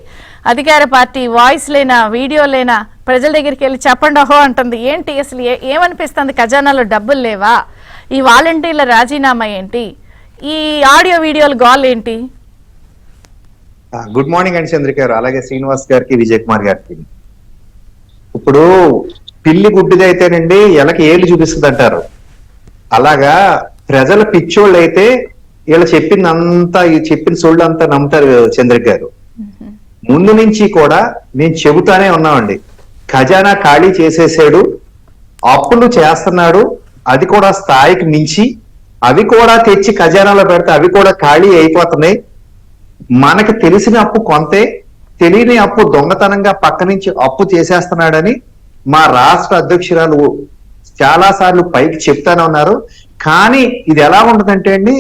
అధికార పార్టీ వాయిస్ లేనా, వీడియో లేనా, ప్రజల దగ్గరికి వెళ్ళి చెప్పండి అహో అంటుంది. ఏంటి అసలు ఏమనిపిస్తుంది? ఖజానాలో డబ్బులు లేవా? ఈ వాలంటీర్ల రాజీనామా ఏంటి? ఈ ఆడియో వీడియోల గోల్ ఏంటి? గుడ్ మార్నింగ్ అండి చంద్రిక గారు, అలాగే శ్రీనివాస్ గారికి, విజయ్ కుమార్ గారికి. ఇప్పుడు పిల్లి గుడ్డిదైతేనండి ఎలకి ఏళ్ళు చూపిస్తుంది అంటారు. అలాగా ప్రజల పిచ్చోళ్ళు అయితే వీళ్ళు చెప్పిందంతా, ఈ చెప్పిన సోళ్ళు అంతా నమ్ముతారు చంద్రిక గారు. ముందు నుంచి కూడా నేను చెబుతానే ఉన్నామండి, ఖజానా ఖాళీ చేసేసాడు, అప్పులు చేస్తున్నాడు, అది కూడా స్థాయికి మించి, అవి కూడా తెచ్చి ఖజానాలో పెడితే అవి కూడా ఖాళీ అయిపోతున్నాయి. మనకు తెలిసిన అప్పు కొంతే, తెలియని అప్పు దొంగతనంగా పక్క నుంచి అప్పు చేసేస్తున్నాడని మా రాష్ట్ర అధ్యక్షురాలు చాలా సార్లు పైకి చెప్తానే ఉన్నారు. కానీ ఇది ఎలా ఉంటుందంటే అండి,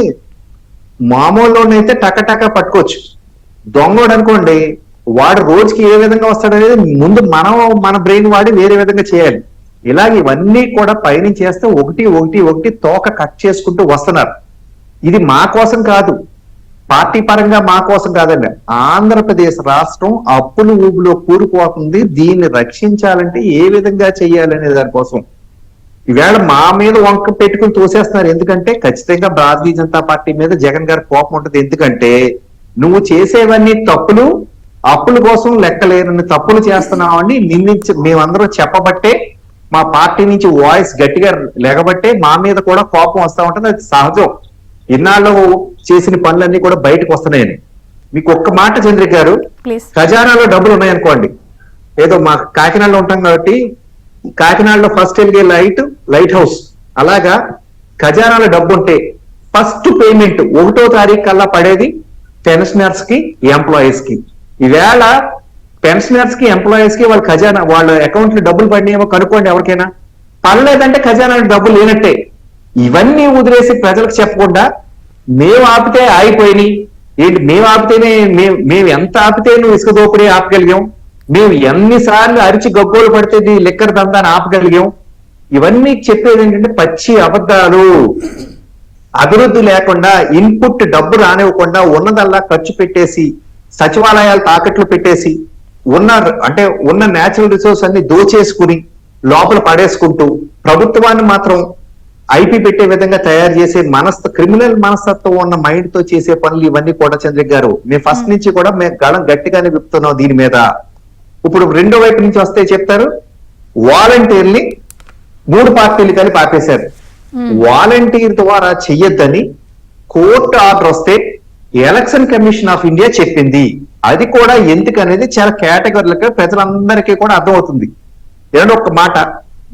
మామూలులోనైతే టకటక పట్టుకోవచ్చు, దొంగోడు అనుకోండి వాడు రోజుకి ఏ విధంగా వస్తాడనేది ముందు మన బ్రెయిన్ వాడి వేరే విధంగా చేయాలి. ఇలాగ ఇవన్నీ కూడా పైనుంచి చేస్తే ఒకటి తోక కట్ చేసుకుంటూ వస్తున్నారు. ఇది మా కోసం కాదు, పార్టీ పరంగా మా కోసం కాదండి, ఆంధ్రప్రదేశ్ రాష్ట్రం అప్పులు ఊబులో కూరుకుపోతుంది. దీన్ని రక్షించాలంటే ఏ విధంగా చెయ్యాలనే దానికోసం ఈవేళ మా మీద వంక పెట్టుకుని తోసేస్తున్నారు. ఎందుకంటే ఖచ్చితంగా భారతీయ జనతా పార్టీ మీద జగన్ గారి కోపం ఉంటుంది. ఎందుకంటే నువ్వు చేసేవన్నీ తప్పులు, అప్పుల కోసం లెక్కలేనన్ని తప్పులు చేస్తున్నావని మేమందరం చెప్పబట్టే, మా పార్టీ నుంచి వాయిస్ గట్టిగా లేకబట్టే మా మీద కూడా కోపం వస్తా ఉంటుంది. అది సహజం. ఇన్నాళ్ళు చేసిన పనులన్నీ కూడా బయటకు వస్తున్నాయని. మీకు ఒక్క మాట చంద్రిక గారు, ఖజానాలో డబ్బులు ఉన్నాయనుకోండి, ఏదో మా కాకినాడలో ఉంటాం కాబట్టి కాకినాడలో ఫస్ట్ వెలిగే లైట్ హౌస్, అలాగా ఖజానాలో డబ్బు ఉంటే ఫస్ట్ పేమెంట్ 1వ తారీఖు కల్లా పడేది పెన్షనర్స్ కి, ఎంప్లాయీస్ కి. ఈవేళ పెన్షనర్స్ కి, ఎంప్లాయీస్ కి వాళ్ళ అకౌంట్ లో డబ్బులు పడినాయేమో కనుక్కోండి. ఎవరికైనా పడలేదంటే ఖజానాలో డబ్బులు లేనట్టే. ఇవన్నీ వదిలేసి ప్రజలకు చెప్పకుండా మేము ఆపితే ఆగిపోయినాయి ఏంటి, మేము ఆపితేనే మేము ఎంత ఆపితే నువ్వు ఇసుక దోపిడీ ఆపగలిగాం, మేము ఎన్నిసార్లు అరిచి గగ్గోలు పడితే లిక్కర్ దందాన్ని ఆపగలిగాం. ఇవన్నీ చెప్పేది ఏంటంటే పచ్చి అబద్ధాలు. అభివృద్ధి లేకుండా ఇన్పుట్ డబ్బు రానివ్వకుండా ఉన్నదల్లా ఖర్చు పెట్టేసి సచివాలయాలు తాకట్లు పెట్టేసి ఉన్న నేచురల్ రిసోర్స్ అన్ని దోచేసుకుని లోపల పడేసుకుంటూ ప్రభుత్వాన్ని మాత్రం ఐపీ పెట్టే విధంగా తయారు చేసే క్రిమినల్ మనస్తత్వం ఉన్న మైండ్ తో చేసే పనులు ఇవన్నీ కూడా చంద్రిక గారు మేము ఫస్ట్ నుంచి కూడా మేము గళం గట్టిగానే విప్పుతున్నాం దీని మీద. ఇప్పుడు రెండో వైపు నుంచి వస్తే చెప్తారు వాలంటీర్ని 3 పార్టీలు కలిపి ఆపేశారు. వాలంటీర్ ద్వారా చెయ్యొద్దని కోర్టు ఆర్డర్ వస్తే ఎలక్షన్ కమిషన్ ఆఫ్ ఇండియా చెప్పింది. అది కూడా ఎందుకనేది చాలా కేటగిరీలుగా ప్రజలందరికీ కూడా అర్థమవుతుంది. ఏదో ఒక మాట,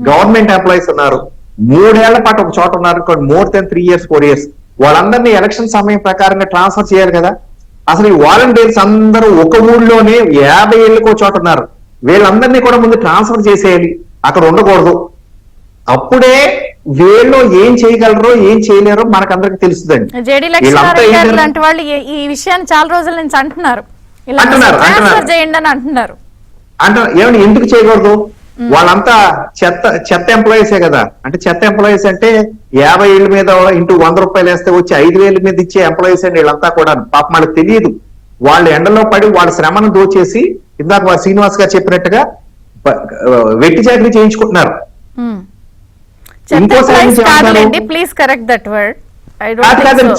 గవర్నమెంట్ ఎంప్లాయీస్ ఉన్నారు, 3 ఏళ్ల పాటు ఒక చోట ఉన్నారు, మోర్ దెన్ 3 years 4 years, వాళ్ళందరినీ ఎలక్షన్ సమయం ప్రకారంగా ట్రాన్స్ఫర్ చేయాలి కదా. అసలు ఈ వాలంటీర్స్ అందరూ ఒక ఊళ్ళోనే 50 ఏళ్ళకి ఒక చోట ఉన్నారు, వీళ్ళందరినీ కూడా ముందు ట్రాన్స్ఫర్ చేసేయాలి, అక్కడ ఉండకూడదు. అప్పుడే వీళ్ళు ఏం చేయగలరో ఏం చేయలేరో మనకందరికి తెలుస్తుందండి. జేడీ లక్ష్మీనారాయణ లాంటి వాళ్ళు ఈ విషయాన్ని చాలా రోజుల నుంచి అంటున్నారు, ట్రాన్స్ఫర్ చేయండి అని అంటున్నారు. ఏమని ఎందుకు చేయకూడదు? వాళ్ళంతా చెత్త ఎంప్లాయీసే కదా. అంటే చెత్త ఎంప్లాయీస్ అంటే 50 ఏళ్ళ మీద ఇంటూ 100 రూపాయలు వేస్తే వచ్చి 5,000 మీద ఇచ్చే ఎంప్లాయీస్ అండి వీళ్ళంతా కూడా. పాపం వాళ్ళకి తెలియదు, వాళ్ళ ఎండలో పడి వాళ్ళ శ్రమను దోచేసి ఇందాక శ్రీనివాస్ గారు చెప్పినట్టుగా వెట్టి చాకరీ చేయించుకుంటున్నారు. Please correct that word.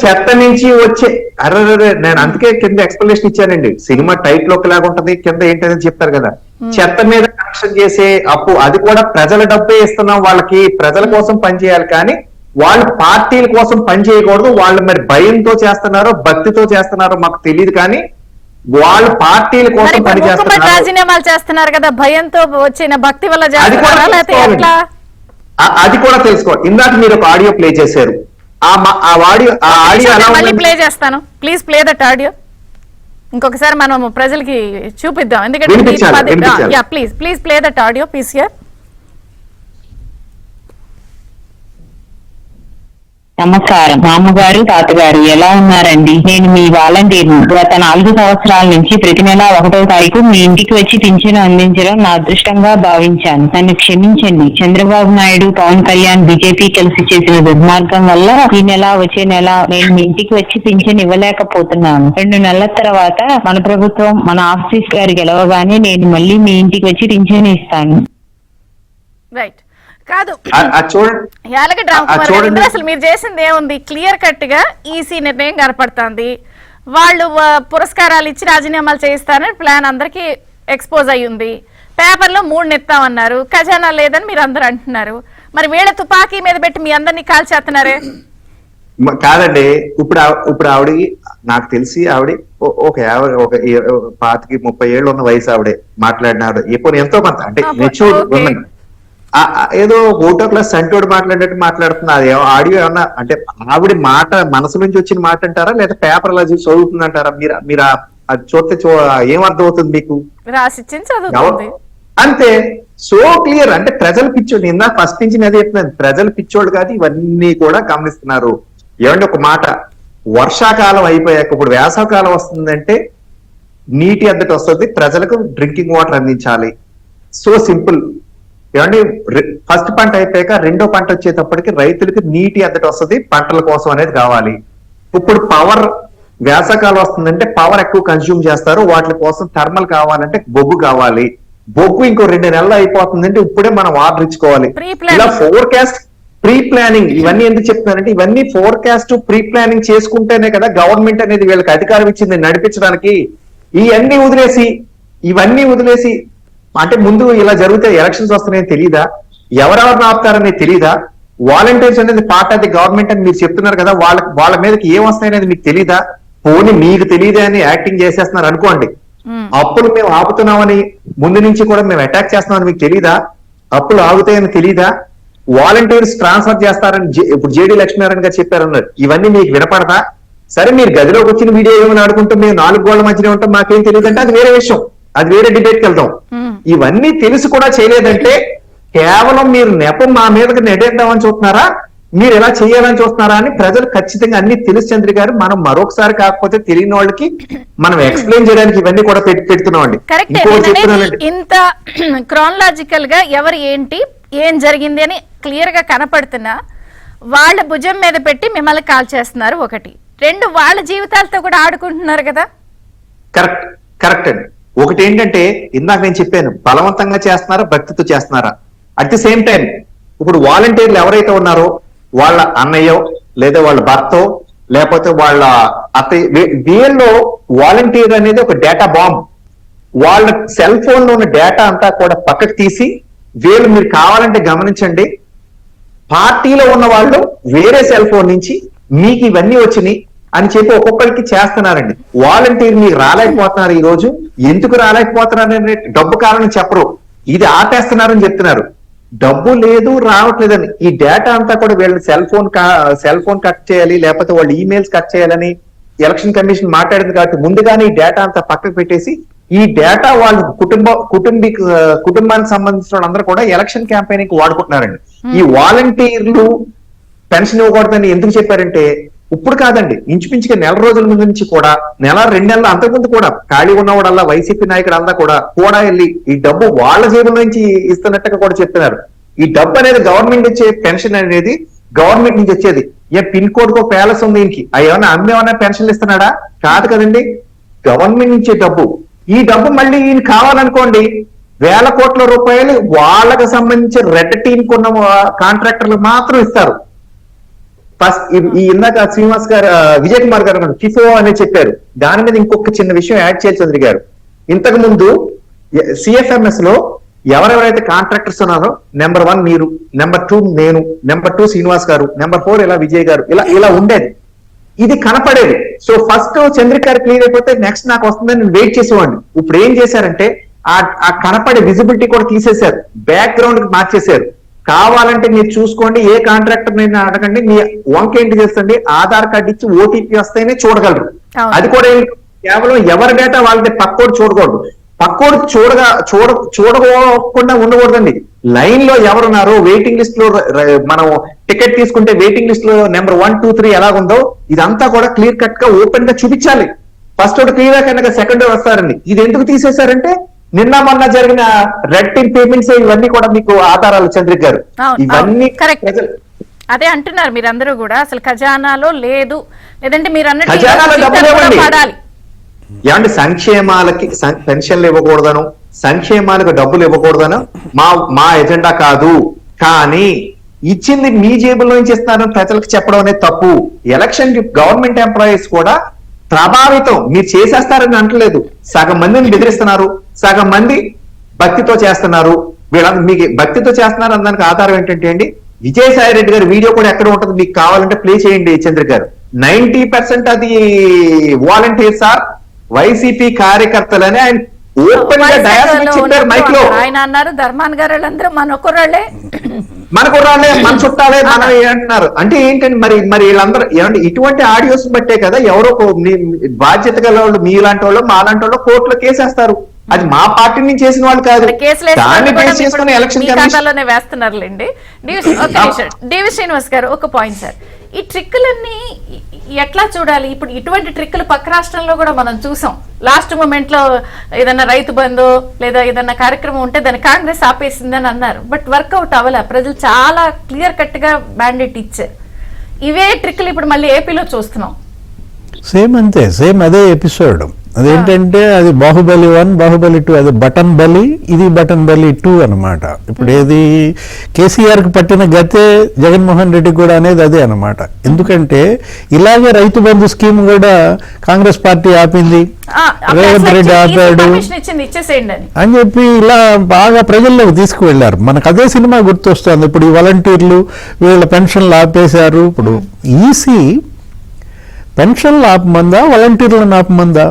చెత్త నుంచి వచ్చే నేను అందుకే కింద ఎక్స్ప్లెనేషన్ ఇచ్చానండి. సినిమా టైటిల్ ఒకలాగా ఉంటది, కింద ఏంటనేది చెప్తారు కదా. చెత్త మీద కనెక్షన్ చేసే అప్పు, అది కూడా ప్రజల డబ్బే ఇస్తున్నాం వాళ్ళకి, ప్రజల కోసం పనిచేయాలి కానీ వాళ్ళు పార్టీల కోసం పని చేయకూడదు. వాళ్ళు మరి భయంతో చేస్తున్నారో భక్తితో చేస్తున్నారో మాకు తెలియదు కానీ వాళ్ళు పార్టీల కోసం పని చేస్తున్నారు. రాజీనామాలు చేస్తున్నారు కదా, భయంతో వచ్చిన భక్తి వల్ల చేస్తున్నారా లేకపోతే ఎట్లా? అది కూడా తెలుసుకోవాలి. ఇందాక మీరు ఒక ఆడియో ప్లే చేశారు, ఆ ఆడియో ప్లే చేస్తాను, ప్లీజ్ ప్లే దట్ ఆడియో. ఇంకొకసారి మనం ప్రజలకి చూపిద్దాం, ఎందుకంటే please play that audio please here. నమస్కారం. మా అమ్మగారు తాతగారు ఎలా ఉన్నారండి? నేను మీ వాలంటీర్ని. గత 4 సంవత్సరాల నుంచి ప్రతి నెల 1వ తారీఖు మీ ఇంటికి వచ్చి పింఛను అందించడం నా అదృష్టంగా భావించాను. నన్ను క్షమించండి. చంద్రబాబు నాయుడు, పవన్ కళ్యాణ్, బీజేపీ కలిసి చేసిన దుర్మార్గం వల్ల ఈ నెల వచ్చే నెల నేను మీ ఇంటికి వచ్చి పింఛను ఇవ్వలేకపోతున్నాను. 2 నెలల తర్వాత మన ప్రభుత్వం, మన ఆఫీస్ గారు గెలవగానే నేను మళ్ళీ మీ ఇంటికి వచ్చి పింఛను ఇస్తాను. రైట్ కాదు చూడండి, అసలు మీరు చేసింది ఏముంది? క్లియర్ కట్ గా ఈసీ నిర్ణయం కనపడుతుంది. వాళ్ళు పురస్కారాలు ఇచ్చి రాజీనామాలు చేయిస్తారని ప్లాన్ అందరికి ఎక్స్పోజ్ అయ్యి ఉంది. పేపర్లో 3 నెత్తామన్నారు, ఖజానా లేదని మీరు అందరు అంటున్నారు. మరి వీళ్ళ తుపాకీ మీద పెట్టి మీ అందరినీ కాల్చేస్తున్నారే కాదండి. ఇప్పుడు ఆవిడ నాకు తెలిసి ఆవిడ ఒక 25-30 ఏళ్ళు ఉన్న వయసు ఆవిడే మాట్లాడినాడు. ఇప్పుడు ఎంతో కొంత అంటే మెచ్యూర్ ఉన్నది. ఏదో ఓటో క్లాస్ సంటోడు మాట్లాడినట్టు మాట్లాడుతున్నా. అది ఆడియో ఏమన్నా అంటే ఆవిడ మాట మనసు నుంచి వచ్చిన మాట అంటారా లేదా పేపర్ అలా చూసి చదువుతుందంటారా? మీరు అది చూస్తే ఏమర్థం అవుతుంది మీకు? అంతే, సో క్లియర్. అంటే ప్రజలు పిచ్చోడు. ఇందా ఫస్ట్ నుంచి అదే చెప్తున్నాను, ప్రజలు పిచ్చోడు కాదు, ఇవన్నీ కూడా గమనిస్తున్నారు. ఏమంటే ఒక మాట, వర్షాకాలం అయిపోయాక ఇప్పుడు వేసవకాలం వస్తుందంటే నీటి ఎద్దటి వస్తుంది, ప్రజలకు డ్రింకింగ్ వాటర్ అందించాలి. So simple. ఏమంటే ఫస్ట్ పంట అయిపోయాక 2వ పంట వచ్చేటప్పటికి రైతులకి నీటి ఎద్దటి వస్తుంది, పంటల కోసం అనేది కావాలి. ఇప్పుడు పవర్ వేసవకాలం వస్తుందంటే పవర్ ఎక్కువ కన్స్యూమ్ చేస్తారు, వాటి కోసం థర్మల్ కావాలంటే బొగ్గు కావాలి. బొగ్గు ఇంకో 2 నెలలు అయిపోతుందంటే ఇప్పుడే మనం ఆర్డర్ ఇచ్చుకోవాలి. ఇలా ఫోర్కాస్ట్, ప్రీ ప్లానింగ్, ఇవన్నీ ఎందుకు చెప్తున్నారంటే ఇవన్నీ ఫోర్కాస్ట్ ప్రీ ప్లానింగ్ చేసుకుంటేనే కదా గవర్నమెంట్ అనేది వీళ్ళకి అధికారం ఇచ్చింది నడిపించడానికి. ఇవన్నీ వదిలేసి అంటే ముందు ఇలా జరిగితే ఎలక్షన్స్ వస్తున్నాయని తెలీదా? ఎవరెవరిని ఆపుతారనేది తెలీదా? వాలంటీర్స్ అనేది పార్ట్ ఆఫ్ ది గవర్నమెంట్ అని మీరు చెప్తున్నారు కదా, వాళ్ళ మీదకి ఏం వస్తాయనేది మీకు తెలీదా? పోనీ మీకు తెలియదే అని యాక్టింగ్ చేసేస్తున్నారు అనుకోండి. అప్పులు మేము ఆపుతున్నామని ముందు నుంచి కూడా మేము అటాక్ చేస్తున్నామని మీకు తెలీదా? అప్పులు ఆగుతాయని తెలీదా? వాలంటీర్స్ ట్రాన్స్ఫర్ చేస్తారని ఇప్పుడు జేడీ లక్ష్మీనారాయణ గారు చెప్పారన్నారు. ఇవన్నీ మీకు వినపడదా? సరే, మీరు గదిలోకి వచ్చిన వీడియో ఏమైనా ఆడుకుంటూ మేము 4 గోళ్ల మధ్యనే ఉంటాం మాకేం తెలియదు అంటే అది వేరే విషయం, అది వేరే డిబేట్కి వెళ్దాం. ఇవన్నీ తెలిసి కూడా చేయలేదంటే కేవలం మీరు నెపం మా మీదకి నెట్టేద్దామని చూస్తున్నారా, మీరు ఎలా చేయాలని చూస్తున్నారా అని ప్రజలు ఖచ్చితంగా అన్ని తెలుసు చంద్రి గారు. మనం మరొకసారి కాకపోతే తెలియని వాళ్ళకి మనం ఎక్స్ప్లెయిన్ చేయడానికి ఇవన్నీ కూడా పెడుతున్నామండి. ఇంత క్రానలాజికల్ గా ఎవరు ఏంటి ఏం జరిగింది అని క్లియర్ గా కనపడుతున్నా వాళ్ళ భుజం మీద పెట్టి మిమ్మల్ని కాల్ చేస్తున్నారు ఒకటి, రెండు వాళ్ళ జీవితాలతో కూడా ఆడుకుంటున్నారు కదా. కరెక్ట్ అండి. ఒకటి ఏంటంటే ఇందాక నేను చెప్పాను, బలవంతంగా చేస్తున్నారా భక్తితో చేస్తున్నారా. అట్ ది సేమ్ టైం ఇప్పుడు వాలంటీర్లు ఎవరైతే ఉన్నారో వాళ్ళ అన్నయ్యో లేదా వాళ్ళ భర్తో లేకపోతే వాళ్ళ అత్తయ్య, వీళ్ళు వాలంటీర్ అనేది ఒక డేటా బాంబ్. వాళ్ళ సెల్ ఫోన్ లో ఉన్న డేటా అంతా కూడా పక్కకు తీసి వీళ్ళు, మీరు కావాలంటే గమనించండి, పార్టీలో ఉన్న వాళ్ళు వేరే సెల్ ఫోన్ నుంచి మీకు ఇవన్నీ వచ్చినాయి అని చెప్పి ఒక్కొక్కరికి చేస్తున్నారండి. వాలంటీర్ మీకు రాలేకపోతున్నారు, ఈ రోజు ఎందుకు రాలేకపోతున్నారని డబ్బు కారణం చెప్పరు, ఇది ఆపేస్తున్నారని చెప్తున్నారు. డబ్బు లేదు రావట్లేదని ఈ డేటా అంతా కూడా వీళ్ళ సెల్ ఫోన్ కట్ చేయాలి లేకపోతే వాళ్ళు ఈమెయిల్స్ కట్ చేయాలని ఎలక్షన్ కమిషన్ మాట్లాడింది కాబట్టి ముందుగానే ఈ డేటా అంతా పక్కకు పెట్టేసి ఈ డేటా వాళ్ళ కుటుంబానికి సంబంధించిన వాళ్ళందరూ కూడా ఎలక్షన్ క్యాంపెయినింగ్ వాడుకుంటున్నారండి. ఈ వాలంటీర్లు పెన్షన్ ఇవ్వకూడదని ఎందుకు చెప్పారంటే, ఇప్పుడు కాదండి, ఇంచుమించుగా నెల రోజుల ముందు నుంచి కూడా, నెల 2 నెలల అంతకుముందు కూడా ఖాళీ ఉన్నవాడల్లా వైసీపీ నాయకుడు అంతా కూడా వెళ్ళి ఈ డబ్బు వాళ్ళ జేబుల నుంచి ఇస్తున్నట్టుగా కూడా చెప్తున్నారు. ఈ డబ్బు అనేది గవర్నమెంట్ ఇచ్చే పెన్షన్ అనేది గవర్నమెంట్ నుంచి వచ్చేది. ఏ పిన్ కోడ్ కో ప్యాలెస్ ఉంది దీనికి, ఏమన్నా అమ్మేమన్నా పెన్షన్లు ఇస్తున్నాడా? కాదు కదండి, గవర్నమెంట్ నుంచే డబ్బు. ఈ డబ్బు మళ్ళీ ఈయన కావాలనుకోండి వేల కోట్ల రూపాయలు వాళ్ళకి సంబంధించిన రెడ్ టీమ్ కొన్న కాంట్రాక్టర్లు మాత్రం ఇస్తారు. ఫస్ట్ ఈ ఇందాక శ్రీనివాస్ గారు, విజయ్ కుమార్ గారు ఫిఫో అనే చెప్పారు. దాని మీద ఇంకొక చిన్న విషయం యాడ్ చేయాలి చంద్ర గారు. ఇంతకు ముందు సిఎఫ్ఎంఎస్ లో ఎవరెవరైతే కాంట్రాక్టర్స్ ఉన్నారో నెంబర్ 1 మీరు, నెంబర్ 2 నేను, నెంబర్ 2 శ్రీనివాస్ గారు, నెంబర్ 4 ఇలా విజయ్ గారు, ఇలా ఉండేది. ఇది కనపడేది. సో ఫస్ట్ చంద్రిక గారు క్లియర్ అయిపోతే నెక్స్ట్ నాకు వస్తుందని నేను వెయిట్ చేసేవాడిని. ఇప్పుడు ఏం చేశారంటే ఆ కనపడే విజిబిలిటీ కూడా తీసేశారు, బ్యాక్గ్రౌండ్ కి మార్చేశారు. కావాలంటే మీరు చూసుకోండి, ఏ కాంట్రాక్టర్ నేను అడగండి, మీ వంక ఏంటి చేస్తండి, ఆధార్ కార్డు ఇచ్చి ఓటీపీ వస్తేనే చూడగలరు. అది కూడా కేవలం ఎవరి డేటా వాళ్ళకి పక్కోడు చూడకూడదు. పక్కోడు చూడకుండా ఉండకూడదండి. లైన్ లో ఎవరున్నారో వెయిటింగ్ లిస్ట్ లో మనం టికెట్ తీసుకుంటే వెయిటింగ్ లిస్ట్ లో నెంబర్ 1, 2, 3 ఎలాగుందో ఇదంతా కూడా క్లియర్ కట్ గా ఓపెన్ గా చూపించాలి. ఫస్ట్ ఒకటి క్లియర్ కనుక సెకండ్ వస్తారండి. ఇది ఎందుకు తీసేశారంటే నిన్న మొన్న జరిగిన రెడ్ టీమ్ పేమెంట్స్ ఇవన్నీ కూడా మీకు ఆధారాలు చంద్రిక్ గారు, ఇవన్నీ అదే అంటున్నారు మీరందరూ కూడా. అసలు ఖజానాలో లేదు, లేదంటే మీరు ఖజానాలో డబ్బులు ఇవ్వండి. అన్నట్టు ఏమంటే సంక్షేమాలకి పెన్షన్లు ఇవ్వకూడదను, సంక్షేమాలకు డబ్బులు ఇవ్వకూడదను మా ఎజెండా కాదు. కానీ ఇచ్చింది మీ జేబులో నుంచి ఇస్తున్నారని ప్రజలకు చెప్పడం అనేది తప్పు. ఎలక్షన్ గవర్నమెంట్ ఎంప్లాయీస్ కూడా ప్రభావితం, మీరు చేసేస్తారని అంటలేదు. సగం మందిని బెదిరిస్తున్నారు, సగం మంది భక్తితో చేస్తున్నారు. వీళ్ళందరూ మీకు భక్తితో చేస్తున్నారు అన్నదానికి ఆధారం ఏంటంటే అండి, విజయసాయి రెడ్డి గారి వీడియో కూడా ఎక్కడ ఉంటుంది మీకు కావాలంటే ప్లే చేయండి చంద్ర గారు. 90% అది వాలంటీర్స్ ఆర్ వైసీపీ కార్యకర్తలని ఆయన ఓపెన్ గా డయాస్ చెప్పారు మైక్ లో. ఆయన అన్నారు ధర్మాన్ గారు వాళ్ళందరూ మన కుర్రాళ్ళే, మన చుట్టాలే మనం అంటున్నారు. అంటే ఏంటంటే మరి వీళ్ళందరూ ఏమంటే ఇటువంటి ఆడియోస్ బట్టే కదా ఎవరో బాధ్యత గల వాళ్ళు మీలాంటి వాళ్ళు మాలాంటి వాళ్ళు కోర్టులో కేసేస్తారు. అది మా పార్టీ నుంచి చేసిన వాళ్ళు కాదు, దాన్ని బేస్ చేసుకుని ఎలక్షన్ ఖాతాలోనే వేస్తున్నారులేండి. డివి శ్రీనివాస్ గారు ఒక పాయింట్ సార్, ఈ ట్రిక్కులన్నీ ఎట్లా చూడాలి? ఇప్పుడు ఇటువంటి ట్రిక్కులు పక్క రాష్ట్రంలో కూడా మనం చూసాం. లాస్ట్ మూమెంట్ లో ఏదన్నా రైతు బంధు లేదా ఏదన్నా కార్యక్రమం ఉంటే దాన్ని కాంగ్రెస్ ఆపేసిందని అన్నారు, బట్ వర్కౌట్ అవ్వలే. ప్రజలు చాలా క్లియర్ కట్ గా బ్యాండెట్ ఇచ్చారు. ఇవే ట్రిక్కులు ఇప్పుడు మళ్ళీ ఏపీలో చూస్తున్నాం. సేమ్ అంతే, సేమ్ అదే ఎపిసోడ్. అదేంటంటే అది బాహుబలి 1, బాహుబలి 2, అది బటన్ బలి, ఇది బటన్ బలి 2 అనమాట. ఇప్పుడు ఏది కేసీఆర్ కి పట్టిన గతే జగన్మోహన్ రెడ్డి కూడా అనేది అదే అనమాట. ఎందుకంటే ఇలాగే రైతు బంధు స్కీమ్ కూడా కాంగ్రెస్ పార్టీ ఆపింది, రేవంత్ రెడ్డి ఆపాడు అని చెప్పి ఇలా బాగా ప్రజల్లోకి తీసుకువెళ్లారు. మనకు అదే సినిమా గుర్తొస్తుంది. ఇప్పుడు ఈ వాలంటీర్లు వీళ్ళ పెన్షన్లు ఆపేశారు. ఇప్పుడు ఈసీ పెన్షన్లు ఆపమందా, వాలంటీర్లను ఆపమందా?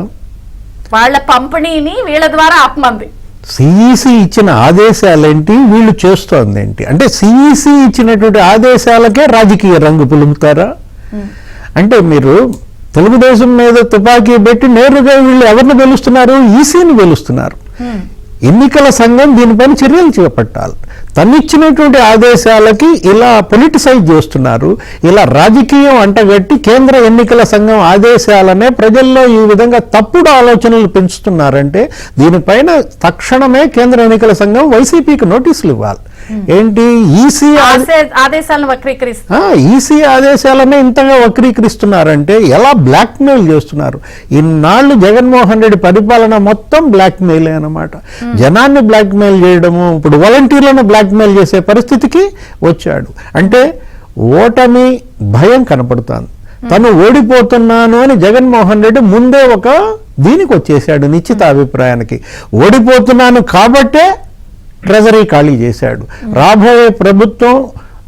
వాళ్ళ పంపిణీని వీళ్ళ ద్వారా ఆపమంది. సిఈసి ఇచ్చిన ఆదేశాలేంటి, వీళ్ళు చేస్తోంది ఏంటి? అంటే సిఈసి ఇచ్చినటువంటి ఆదేశాలకే రాజకీయ రంగు పులుముతారా? అంటే మీరు తెలుగుదేశం మీద తుపాకీ పెట్టి నేరుగా వీళ్ళు ఎవరిని గెలుస్తున్నారు? ఈసీని గెలుస్తున్నారు. ఎన్నికల సంఘం దీనిపైన చర్యలు చేపట్టాలి. తనిచ్చినటువంటి ఆదేశాలకి ఇలా పొలిటిసైజ్ చేస్తున్నారు, ఇలా రాజకీయం అంటగట్టి కేంద్ర ఎన్నికల సంఘం ఆదేశాలనే ప్రజల్లో ఈ విధంగా తప్పుడు ఆలోచనలు పెంచుతున్నారంటే దీనిపైన తక్షణమే కేంద్ర ఎన్నికల సంఘం వైసీపీకి నోటీసులు ఇవ్వాలి. ఏంటి ఈసీ ఆదేశాలను వక్రీకరిస్తారు. ఈసీ ఆదేశాలనే ఇంతగా వక్రీకరిస్తున్నారంటే ఎలా బ్లాక్మెయిల్ చేస్తున్నారు. ఇన్నాళ్ళు జగన్మోహన్ రెడ్డి పరిపాలన మొత్తం బ్లాక్మెయిలే అన్నమాట. జనాన్ని బ్లాక్మెయిల్ చేయడము, ఇప్పుడు వాలంటీర్లను బ్లాక్మెయిల్ చేసే పరిస్థితికి వచ్చాడు. అంటే ఓటమి భయం కనపడుతోంది. తను ఓడిపోతున్నాను అని జగన్మోహన్ రెడ్డి ముందే ఒక దీనికి వచ్చేసాడు, నిశ్చిత అభిప్రాయానికి. ఓడిపోతున్నాను కాబట్టే ట్రెజరీ ఖాళీ చేశాడు. రాబోయే ప్రభుత్వం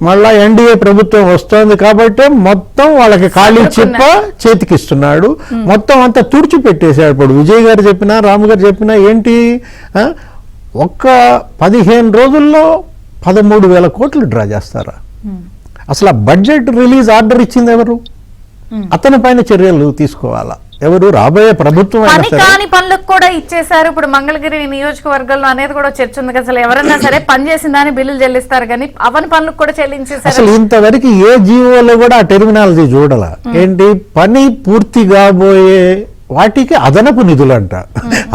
మళ్ళా ఎన్డీఏ ప్రభుత్వం వస్తోంది కాబట్టి మొత్తం వాళ్ళకి ఖాళీ చిప్ప చేతికిస్తున్నాడు. మొత్తం అంతా తుడిచిపెట్టేశాడు. ఇప్పుడు విజయ్ గారు చెప్పినా, రాము గారు చెప్పినా ఏంటి, ఒక్క 15 రోజుల్లో 13,000 కోట్లు డ్రా చేస్తారా? అసలు ఆ బడ్జెట్ రిలీజ్ ఆర్డర్ ఇచ్చింది ఎవరు? అతని పైన చర్యలు తీసుకోవాలా ఎవరు? రాబోయే ప్రభుత్వం కాని పనులకు కూడా ఇచ్చేసారు. ఇప్పుడు మంగళగిరి నియోజకవర్గంలో అనేది కూడా చర్చ ఉంది కదా, అసలు ఎవరన్నా సరే పని చేసిన దాన్ని బిల్లులు చెల్లిస్తారు కానీ అవని పనులకు కూడా చెల్లించేసారు. అసలు ఇంతవరకు ఏ జీవోలో కూడా ఆ టెర్మినాలజీ చూడాల. ఏంటి పని పూర్తి కాబోయే వాటికి అదనపు నిధులంట.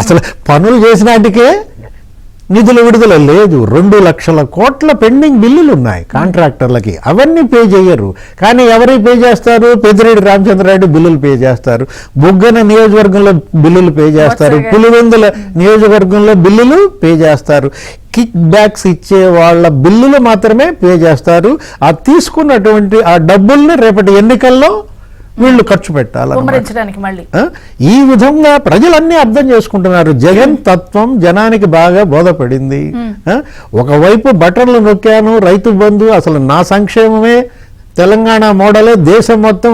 అసలు పనులు చేసినాటికే నిధుల విడుదల లేదు. 2 లక్షల కోట్ల పెండింగ్ బిల్లులు ఉన్నాయి కాంట్రాక్టర్లకి, అవన్నీ పే చేయరు. కానీ ఎవరు పే చేస్తారు? పెద్దిరెడ్డి రామచంద్రారెడ్డి బిల్లులు పే చేస్తారు, బుగ్గన నియోజకవర్గంలో బిల్లులు పే చేస్తారు, పులివెందుల నియోజకవర్గంలో బిల్లులు పే చేస్తారు. కిక్ బ్యాక్స్ ఇచ్చే వాళ్ళ బిల్లులు మాత్రమే పే చేస్తారు. ఆ తీసుకున్నటువంటి ఆ డబ్బుల్ని రేపటి ఎన్నికల్లో వీళ్ళు ఖర్చు పెట్టాలి. ఈ విధంగా ప్రజలన్నీ అర్థం చేసుకుంటున్నారు. జగన్ తత్వం జనానికి బాగా బోధపడింది. ఒకవైపు బటన్లు నొక్కాను, రైతు బంధు, అసలు నా సంక్షేమమే తెలంగాణ మోడలే దేశం మొత్తం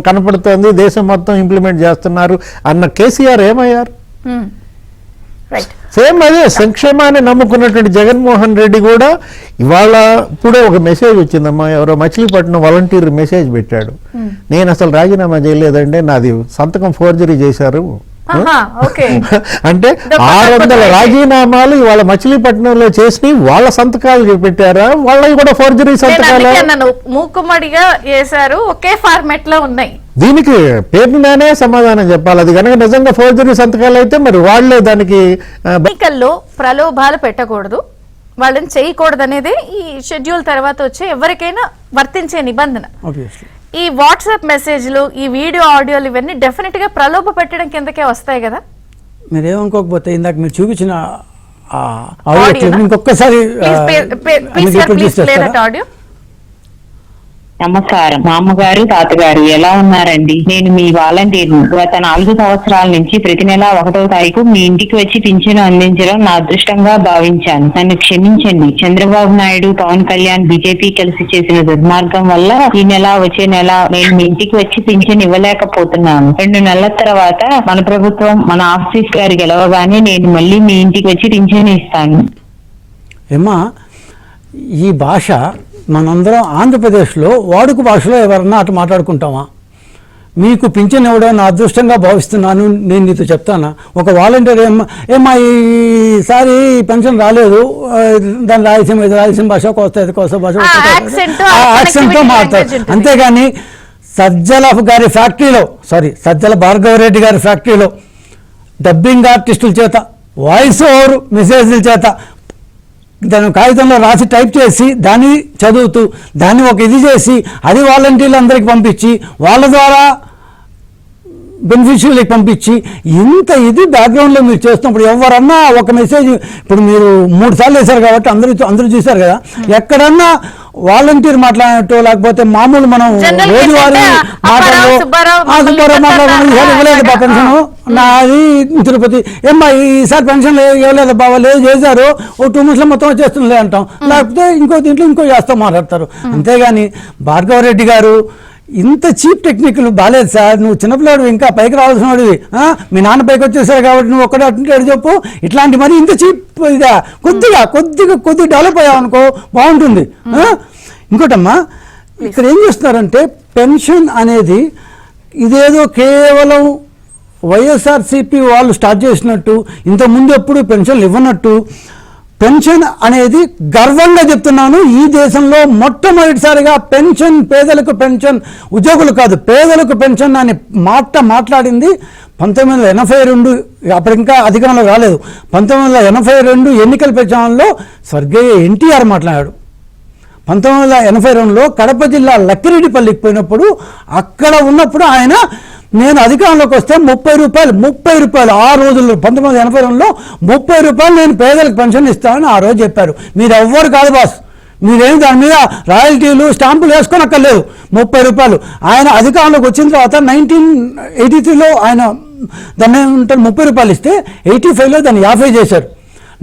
కనపడుతోంది, దేశం మొత్తం ఇంప్లిమెంట్ చేస్తున్నారు అన్న కేసీఆర్ ఏమయ్యారు? సేమ్ అదే సంక్షేమాన్ని నమ్ముకున్నటువంటి జగన్మోహన్ రెడ్డి కూడా ఇవాళ ఇప్పుడే ఒక మెసేజ్ వచ్చిందమ్మా, ఎవరో మచిలీపట్నం వాలంటీర్ మెసేజ్ పెట్టాడు. నేను అసలు రాజీనామా చేయలేదంటే నాది సంతకం ఫోర్జరీ చేశారు. అంటే 600 రాజీనామాలు ఇవాళ మచిలీపట్నంలో చేసి వాళ్ళ సంతకాలు పెట్టారా? వాళ్ళవి కూడా ఫోర్జరీ సంతకాలు మూకుమ్మడిగా చేశారు, ఒకే ఫార్మెట్ లో ఉన్నాయి. దీనికి పేరునే సమాధానం చెప్పాలి. అది కనుక నిజంగా ఫోర్జరీ సంతకాలు అయితే మరి వాళ్లే దానికి ఎన్నికల్లో ప్రలోభాలు పెట్టకూడదు, వాళ్ళని చేయకూడదు అనేది ఈ షెడ్యూల్ తర్వాత వచ్చే ఎవరికైనా వర్తించే నిబంధన. ఈ వాట్సాప్ మెసేజ్లు, ఈ వీడియో ఆడియోలు ఇవన్నీ డెఫినెట్ గా ప్రలోభ పెట్టడం కిందకే వస్తాయి కదా. మీరేమనుకోకపోతే ఇందాక మీరు చూపించిన ఇంకొకసారి ఆడియో. నమస్కారం. మా అమ్మగారు, తాతగారు ఎలా ఉన్నారండి? నేను మీ వాలంటీర్ని. గత 4 సంవత్సరాల నుంచి ప్రతి నెల 1వ తారీఖు మీ ఇంటికి వచ్చి పింఛను అందించడం నా అదృష్టంగా భావించాను. నన్ను క్షమించండి. చంద్రబాబు నాయుడు, పవన్ కళ్యాణ్, బీజేపీ కలిసి చేసిన దుర్మార్గం వల్ల ఈ నెల వచ్చే నెల నేను మీ ఇంటికి వచ్చి పింఛను ఇవ్వలేకపోతున్నాను. 2 నెలల తర్వాత మన ప్రభుత్వం, మన ఆఫీస్ గారు గెలవగానే నేను మళ్ళీ మీ ఇంటికి వచ్చి పింఛను ఇస్తాను. ఏమా, ఈ భాష మనందరం ఆంధ్రప్రదేశ్లో వాడుక భాషలో ఎవరన్నా అటు మాట్లాడుకుంటామా? మీకు పింఛన్ ఇవ్వడం నా అదృష్టంగా భావిస్తున్నాను. నేను నీతో చెప్తానా? ఒక వాలంటీర్ ఏమ్మా ఈసారి పెన్షన్ రాలేదు, దాని రాయలసీమ భాష, కోస్తా భాష యాక్సెంట్తో మాట్లాడతారు. అంతేగాని సజ్జల భార్గవరెడ్డి గారి ఫ్యాక్టరీలో డబ్బింగ్ ఆర్టిస్టుల చేత, వాయిస్ ఓవర్ మెసేజ్ల చేత దాని కాగితంలో రాసి టైప్ చేసి దాన్ని చదువుతూ దాన్ని ఒక ఇది చేసి అది వాలంటీర్లు అందరికి పంపించి వాళ్ళ ద్వారా బెనిఫిషియరీకి పంపించి ఇంత ఇది బ్యాక్గ్రౌండ్లో మీరు చేస్తున్నప్పుడు ఎవరన్నా ఒక మెసేజ్, ఇప్పుడు మీరు 3 సార్లు వేశారు కాబట్టి అందరూ చూశారు కదా, ఎక్కడన్నా వాలంటీర్ మాట్లాడినట్టు లేకపోతే మామూలు మనం రోజువారీ ఇవ్వలేదు బా పెన్షన్ నాది తిరుపతి, ఏమ్మా ఈసారి పెన్షన్ ఇవ్వలేదు బాబా, లేదు చేశారు, ఓ 2 monthsలో మొత్తం వచ్చేస్తుందిలే అంటాం, లేకపోతే ఇంకో దీంట్లో ఇంకో చేస్తాం మాట్లాడతారు. అంతేగాని భార్గవరెడ్డి గారు ఇంత చీప్ టెక్నిక్లు బాగాలేదు సార్. నువ్వు చిన్నపిల్లాడు, ఇంకా పైకి రావాల్సిన వాడివి. మీ నాన్న పైకి వచ్చేసారు కాబట్టి నువ్వు ఒక్కడే అట్టు చెప్పు. ఇట్లాంటి మరి ఇంత చీప్ ఇదా కొద్దిగా డెవలప్ అయ్యావనుకో బాగుంటుంది. ఇంకోటమ్మా, ఇక్కడ ఏం చేస్తున్నారంటే పెన్షన్ అనేది ఇదేదో కేవలం వైఎస్ఆర్సీపీ వాళ్ళు స్టార్ట్ చేసినట్టు, ఇంతకుముందు ఎప్పుడు పెన్షన్లు ఇవ్వనట్టు, పెన్షన్ అనేది గర్వంగా చెప్తున్నాను, ఈ దేశంలో మొట్టమొదటిసారిగా పెన్షన్, పేదలకు పెన్షన్, ఉద్యోగులు కాదు పేదలకు పెన్షన్ అనే మాట్లాడింది 1982 అప్పుడు ఇంకా అధికారంలో రాలేదు. 1982 ఎన్నికల ప్రచారంలో స్వర్గీయ ఎన్టీఆర్ మాట్లాడాడు. 1982లో కడప జిల్లా లక్కిరెడ్డిపల్లికి పోయినప్పుడు అక్కడ ఉన్నప్పుడు ఆయన నేను అధికారంలోకి వస్తే 30 రూపాయలు ఆ రోజుల్లో 1982లో 30 రూపాయలు నేను పేదలకు పెన్షన్ ఇస్తానని ఆ రోజు చెప్పారు. మీరు ఎవ్వరు కాదు బాస్, మీరేం దాని మీద రాయల్టీలు స్టాంపులు వేసుకోనక్కర్లేదు. 30 రూపాయలు ఆయన అధికారంలోకి వచ్చిన తర్వాత 1983లో ఆయన దాన్ని ఏమంటారు 30 రూపాయలు ఇస్తే 85లో దాన్ని 50 చేశారు.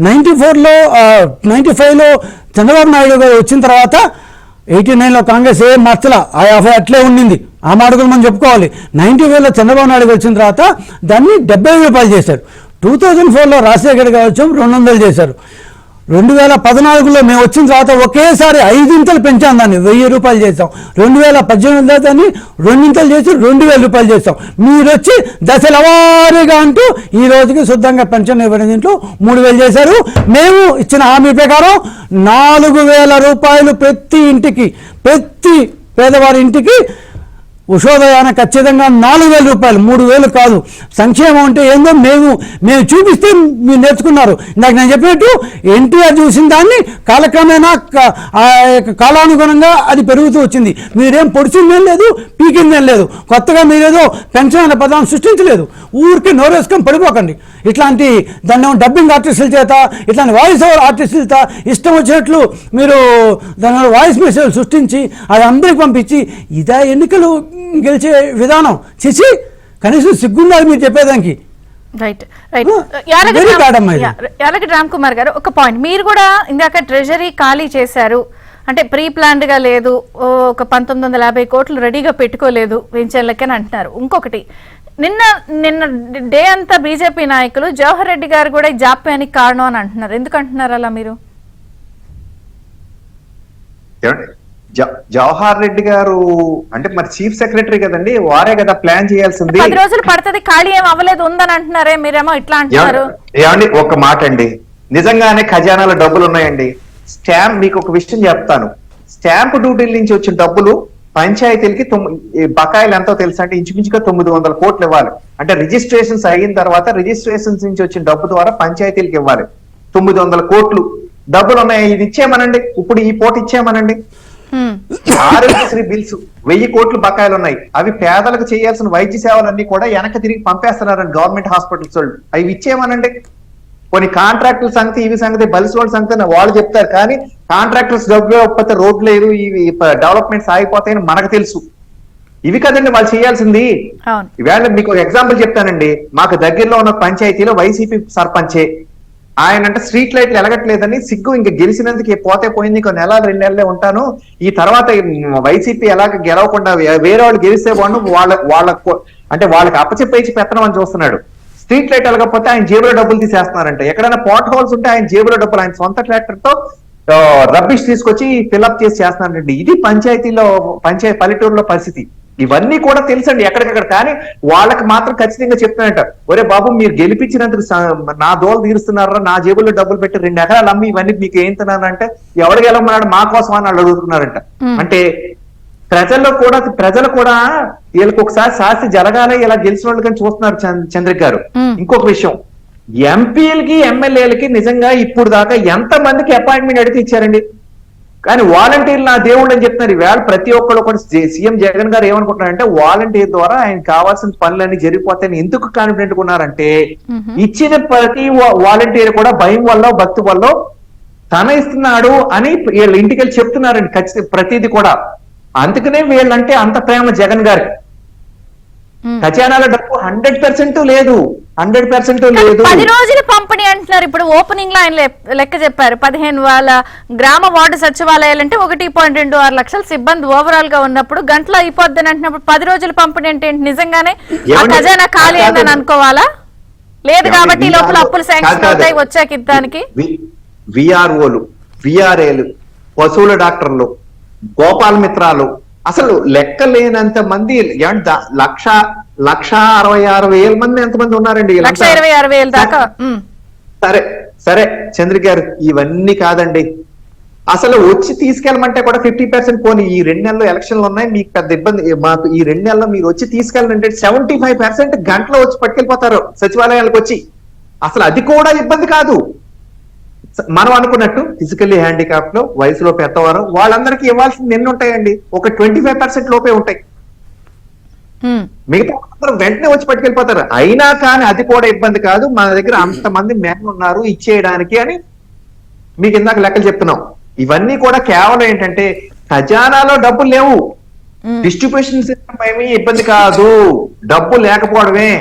95లో చంద్రబాబు నాయుడు గారు వచ్చిన తర్వాత 89లో కాంగ్రెస్ ఏం మార్చలా, ఆ 50 అట్లే ఉండింది. ఆ మాట కూడా మనం చెప్పుకోవాలి. 95లో చంద్రబాబు నాయుడు వచ్చిన తర్వాత దాన్ని 75 రూపాయలు చేశారు. 2004లో రాజశేఖర్ గారు వచ్చాం 200 చేశారు. 2014లో మేము వచ్చిన తర్వాత ఒకేసారి 5 ఇంతలు పెంచాం, దాన్ని 1000 రూపాయలు చేసాం. 2018లో దాన్ని 2 ఇంతలు చేసి 2000 రూపాయలు చేస్తాం. మీరు వచ్చి దశల వారీగా అంటూ ఈ రోజుకి శుద్ధంగా పెన్షన్ ఇవ్వడం దీంట్లో 3000 చేశారు. మేము ఇచ్చిన హామీ ప్రకారం 4000 రూపాయలు ప్రతి ఇంటికి, ప్రతి పేదవారి ఇంటికి ఉషోదయాన ఖచ్చితంగా 4000 రూపాయలు, 3000 కాదు. సంక్షేమం అంటే ఏందో మేము చూపిస్తే మీరు నేర్చుకున్నారు. ఇందాక నేను చెప్పినట్టు ఎన్టీఆర్ చూసిన దాన్ని కాలక్రమేణా కాలానుగుణంగా అది పెరుగుతూ వచ్చింది. మీరేం పొడిచిందేం లేదు, పీకిందేం లేదు. కొత్తగా మీరేదో పెన్షన్ అనే పదాన్ని సృష్టించలేదు. ఊరికే నోరేసుకొని పడిపోకండి. ఇట్లాంటి దాన్ని డబ్బింగ్ ఆర్టిస్టుల చేత, ఇట్లాంటి వాయిస్ ఓవర్ ఆర్టిస్టుల చేత ఇష్టం వచ్చినట్లు మీరు దాని వాయిస్ మెసేజ్ సృష్టించి అది అందరికి పంపించి ఇదా ఎన్నికలు గెలిచే విధానం? చేసి కనీసం సిగ్గుండాలి మీరు చెప్పేదానికి. రైట్ Very రామ్ కుమార్ గారు, ఒక పాయింట్ మీరు కూడా ఇందాక ట్రెజరీ ఖాళీ చేశారు అంటే ప్రీ ప్లాన్డ్ గా లేదు, ఒక 1950 కోట్లు రెడీగా పెట్టుకోలేదు వెంచర్లకని అంటున్నారు. ఇంకొకటి నిన్న డే అంతా బీజేపీ నాయకులు జవహర్ రెడ్డి గారు కూడా ఈ జాప్యానికి కారణం అని అంటున్నారు. ఎందుకు అంటున్నారు అలా మీరు? జవహర్ రెడ్డి గారు అంటే మరి చీఫ్ సెక్రటరీ కదండి, వారే కదా ప్లాన్ చేయాల్సింది. 10 రోజులు పడుతుంది, ఖాళీ ఏం అవ్వలేదు ఉందని అంటున్నారే, మీరేమో ఇట్లా అంటున్నారు. ఏమండి ఒక మాట అండి, నిజంగానే ఖజానాలో డబ్బులు ఉన్నాయండి. మీకు ఒక విషయం చెప్తాను, స్టాంప్ డ్యూటీల నుంచి వచ్చిన డబ్బులు పంచాయతీలకి బకాయిలు ఎంతో తెలుసా అంటే ఇంచుమించుగా 900 కోట్లు ఇవ్వాలి. అంటే రిజిస్ట్రేషన్స్ అయిన తర్వాత రిజిస్ట్రేషన్స్ నుంచి వచ్చిన డబ్బు ద్వారా పంచాయతీలకు ఇవ్వాలి 900 కోట్లు డబ్బులు ఉన్నాయి. ఇది ఇచ్చేయమనండి, ఇప్పుడు ఈ పూట ఇచ్చేయమనండి. ఆరోగ్యశ్రీ బిల్స్ 1000 కోట్లు బకాయిలు ఉన్నాయి. అవి పేదలకు చేయాల్సిన వైద్య సేవలన్నీ కూడా వెనక తిరిగి పంపేస్తున్నారండి గవర్నమెంట్ హాస్పిటల్స్ వాళ్ళు. అవి ఇచ్చేయమనండి. కొన్ని కాంట్రాక్టుల సంగతి ఇవి సంగతి బలిసోళ్ళ సంగతి వాళ్ళు చెప్తారు, కానీ కాంట్రాక్టర్స్ డబ్బు ఒప్పతే రోడ్లు లేరు, ఇవి డెవలప్మెంట్స్ ఆగిపోతాయని మనకు తెలుసు. ఇవి కదండి వాళ్ళు చేయాల్సింది. ఈవేళ మీకు ఒక ఎగ్జాంపుల్ చెప్తానండి. మాకు దగ్గరలో ఉన్న పంచాయతీలో వైసీపీ సర్పంచే ఆయన అంటే స్ట్రీట్ లైట్లు ఎలగట్లేదని సిగ్గు, ఇంక గెలిచినందుకు పోతే పోయింది, ఇంకో 1-2 నెలలే ఉంటాను, ఈ తర్వాత వైసీపీ ఎలాగ గెలవకుండా వేరే వాళ్ళు గెలిస్తే వాళ్ళకు అంటే వాళ్ళకి అప్పచెప్పేసి పెత్తనం అని చూస్తున్నాడు. స్ట్రీట్ లైట్ వెళ్ళకపోతే ఆయన జేబులో డబ్బులు తీసేస్తున్నారంట. ఎక్కడైనా పాట్ హోల్స్ ఉంటే ఆయన జేబులో డబ్బులు ఆయన సొంత ట్రాక్టర్ తో రబ్బిష్ తీసుకొచ్చి ఫిల్అప్ చేసి చేస్తున్నారండి. ఇది పల్లెటూరులో పరిస్థితి. ఇవన్నీ కూడా తెలుసండి ఎక్కడికక్కడ, కానీ వాళ్ళకి మాత్రం ఖచ్చితంగా చెప్తానంట, ఒరే బాబు మీరు గెలిపించినందుకు నా దోలు తీరుస్తున్నారా, నా జేబుల్లో డబ్బులు పెట్టి 2 ఎకరాలు అమ్మి ఇవన్నీ మీకు ఏం తిన్నారంటే ఎవరు గెలవమన్నాడు మా కోసం అని వాళ్ళు అడుగుతున్నారంట. అంటే ప్రజలు కూడా వీళ్ళకి ఒకసారి శాస్తి జరగాలి ఇలా గెలిచిన వాళ్ళు కానీ చూస్తున్నారు చంద్రిక గారు. ఇంకొక విషయం, ఎంపీలకి ఎమ్మెల్యేలకి నిజంగా ఇప్పుడు దాకా ఎంత మందికి అపాయింట్మెంట్ అడిగితే ఇచ్చారండి, కానీ వాలంటీర్లు నా దేవుళ్ళు అని చెప్తున్నారు. ఈవేళ ప్రతి ఒక్కళ్ళు కూడా సీఎం జగన్ గారు ఏమనుకుంటున్నారంటే వాలంటీర్ ద్వారా ఆయన కావాల్సిన పనులన్నీ జరిగిపోతాయని ఎందుకు కాన్ఫిడెంట్ గా ఉన్నారంటే ఇచ్చిన ప్రతి వాలంటీర్ కూడా భయం వల్ల భక్తి వల్ల తన ఇస్తున్నాడు అని వీళ్ళ ఇంటికి వెళ్ళి చెప్తున్నారండి ఖచ్చితంగా ప్రతిదీ కూడా. అందుకనే వీళ్ళంటే అంత ప్రేమ జగన్ గారికి. ఖజానాల డబ్బు 100% లేదు, 100% లేదు. 10 రోజులు పంపిణీ అంటున్నారు. ఇప్పుడు ఓపెనింగ్ లో ఆయన లెక్క చెప్పారు 15,000 గ్రామ వార్డు సచివాలయాలంటే 1.26 లక్షల సిబ్బంది ఓవరాల్ గా ఉన్నప్పుడు గంటలో అయిపోద్దని అంటున్నప్పుడు 10 రోజులు పంపిణీ అంటే నిజంగానే ఆ ఖజానా ఖాళీ అయిందని అనుకోవాలా? లేదు కాబట్టి లోపల అప్పులు శాంక్షన్ అవుతాయి వచ్చాక ఇద్దానికి. విఆర్ఓలు, విఆర్ఏలు, పశువుల డాక్టర్లు, గోపాల మిత్రాలు, అసలు లెక్క లేనంత మంది 1,66,000 మంది ఎంతమంది ఉన్నారండి? 1,26,000 దాకా. సరే చంద్రిక గారు, ఇవన్నీ కాదండి, అసలు వచ్చి తీసుకెళ్ళమంటే కూడా 50% పోనీ ఈ 2 నెలలు ఎలక్షన్లు ఉన్నాయి, మీకు పెద్ద ఇబ్బంది, మాకు ఈ 2 నెలల్లో మీరు వచ్చి తీసుకెళ్ళాలంటే 75% గంటలో వచ్చి పట్టుకెళ్ళిపోతారు సచివాలయాలకు వచ్చి. అసలు అది కూడా ఇబ్బంది కాదు. మనం అనుకున్నట్టు ఫిజికల్లీ హ్యాండిక్యాప్ లో వయసులో పెద్దవారు వాళ్ళందరికీ ఇవ్వాల్సింది ఎన్ని ఉంటాయండి? ఒక 25% లోపే ఉంటాయి. మిగతా అందరూ వెంటనే వచ్చి పట్టుకెళ్ళిపోతారు. అయినా కానీ అది కూడా ఇబ్బంది కాదు, మన దగ్గర అంతమంది మెన్ ఉన్నారు ఇచ్చేయడానికి అని మీకు ఇందాక లెక్కలు చెప్తున్నాం. ఇవన్నీ కూడా కేవలం ఏంటంటే ఖజానాలో డబ్బులు లేవు, డిస్ట్రిబ్యూషన్ సిస్టమ్ ఏమీ ఇబ్బంది కాదు, డబ్బు లేకపోవడమే.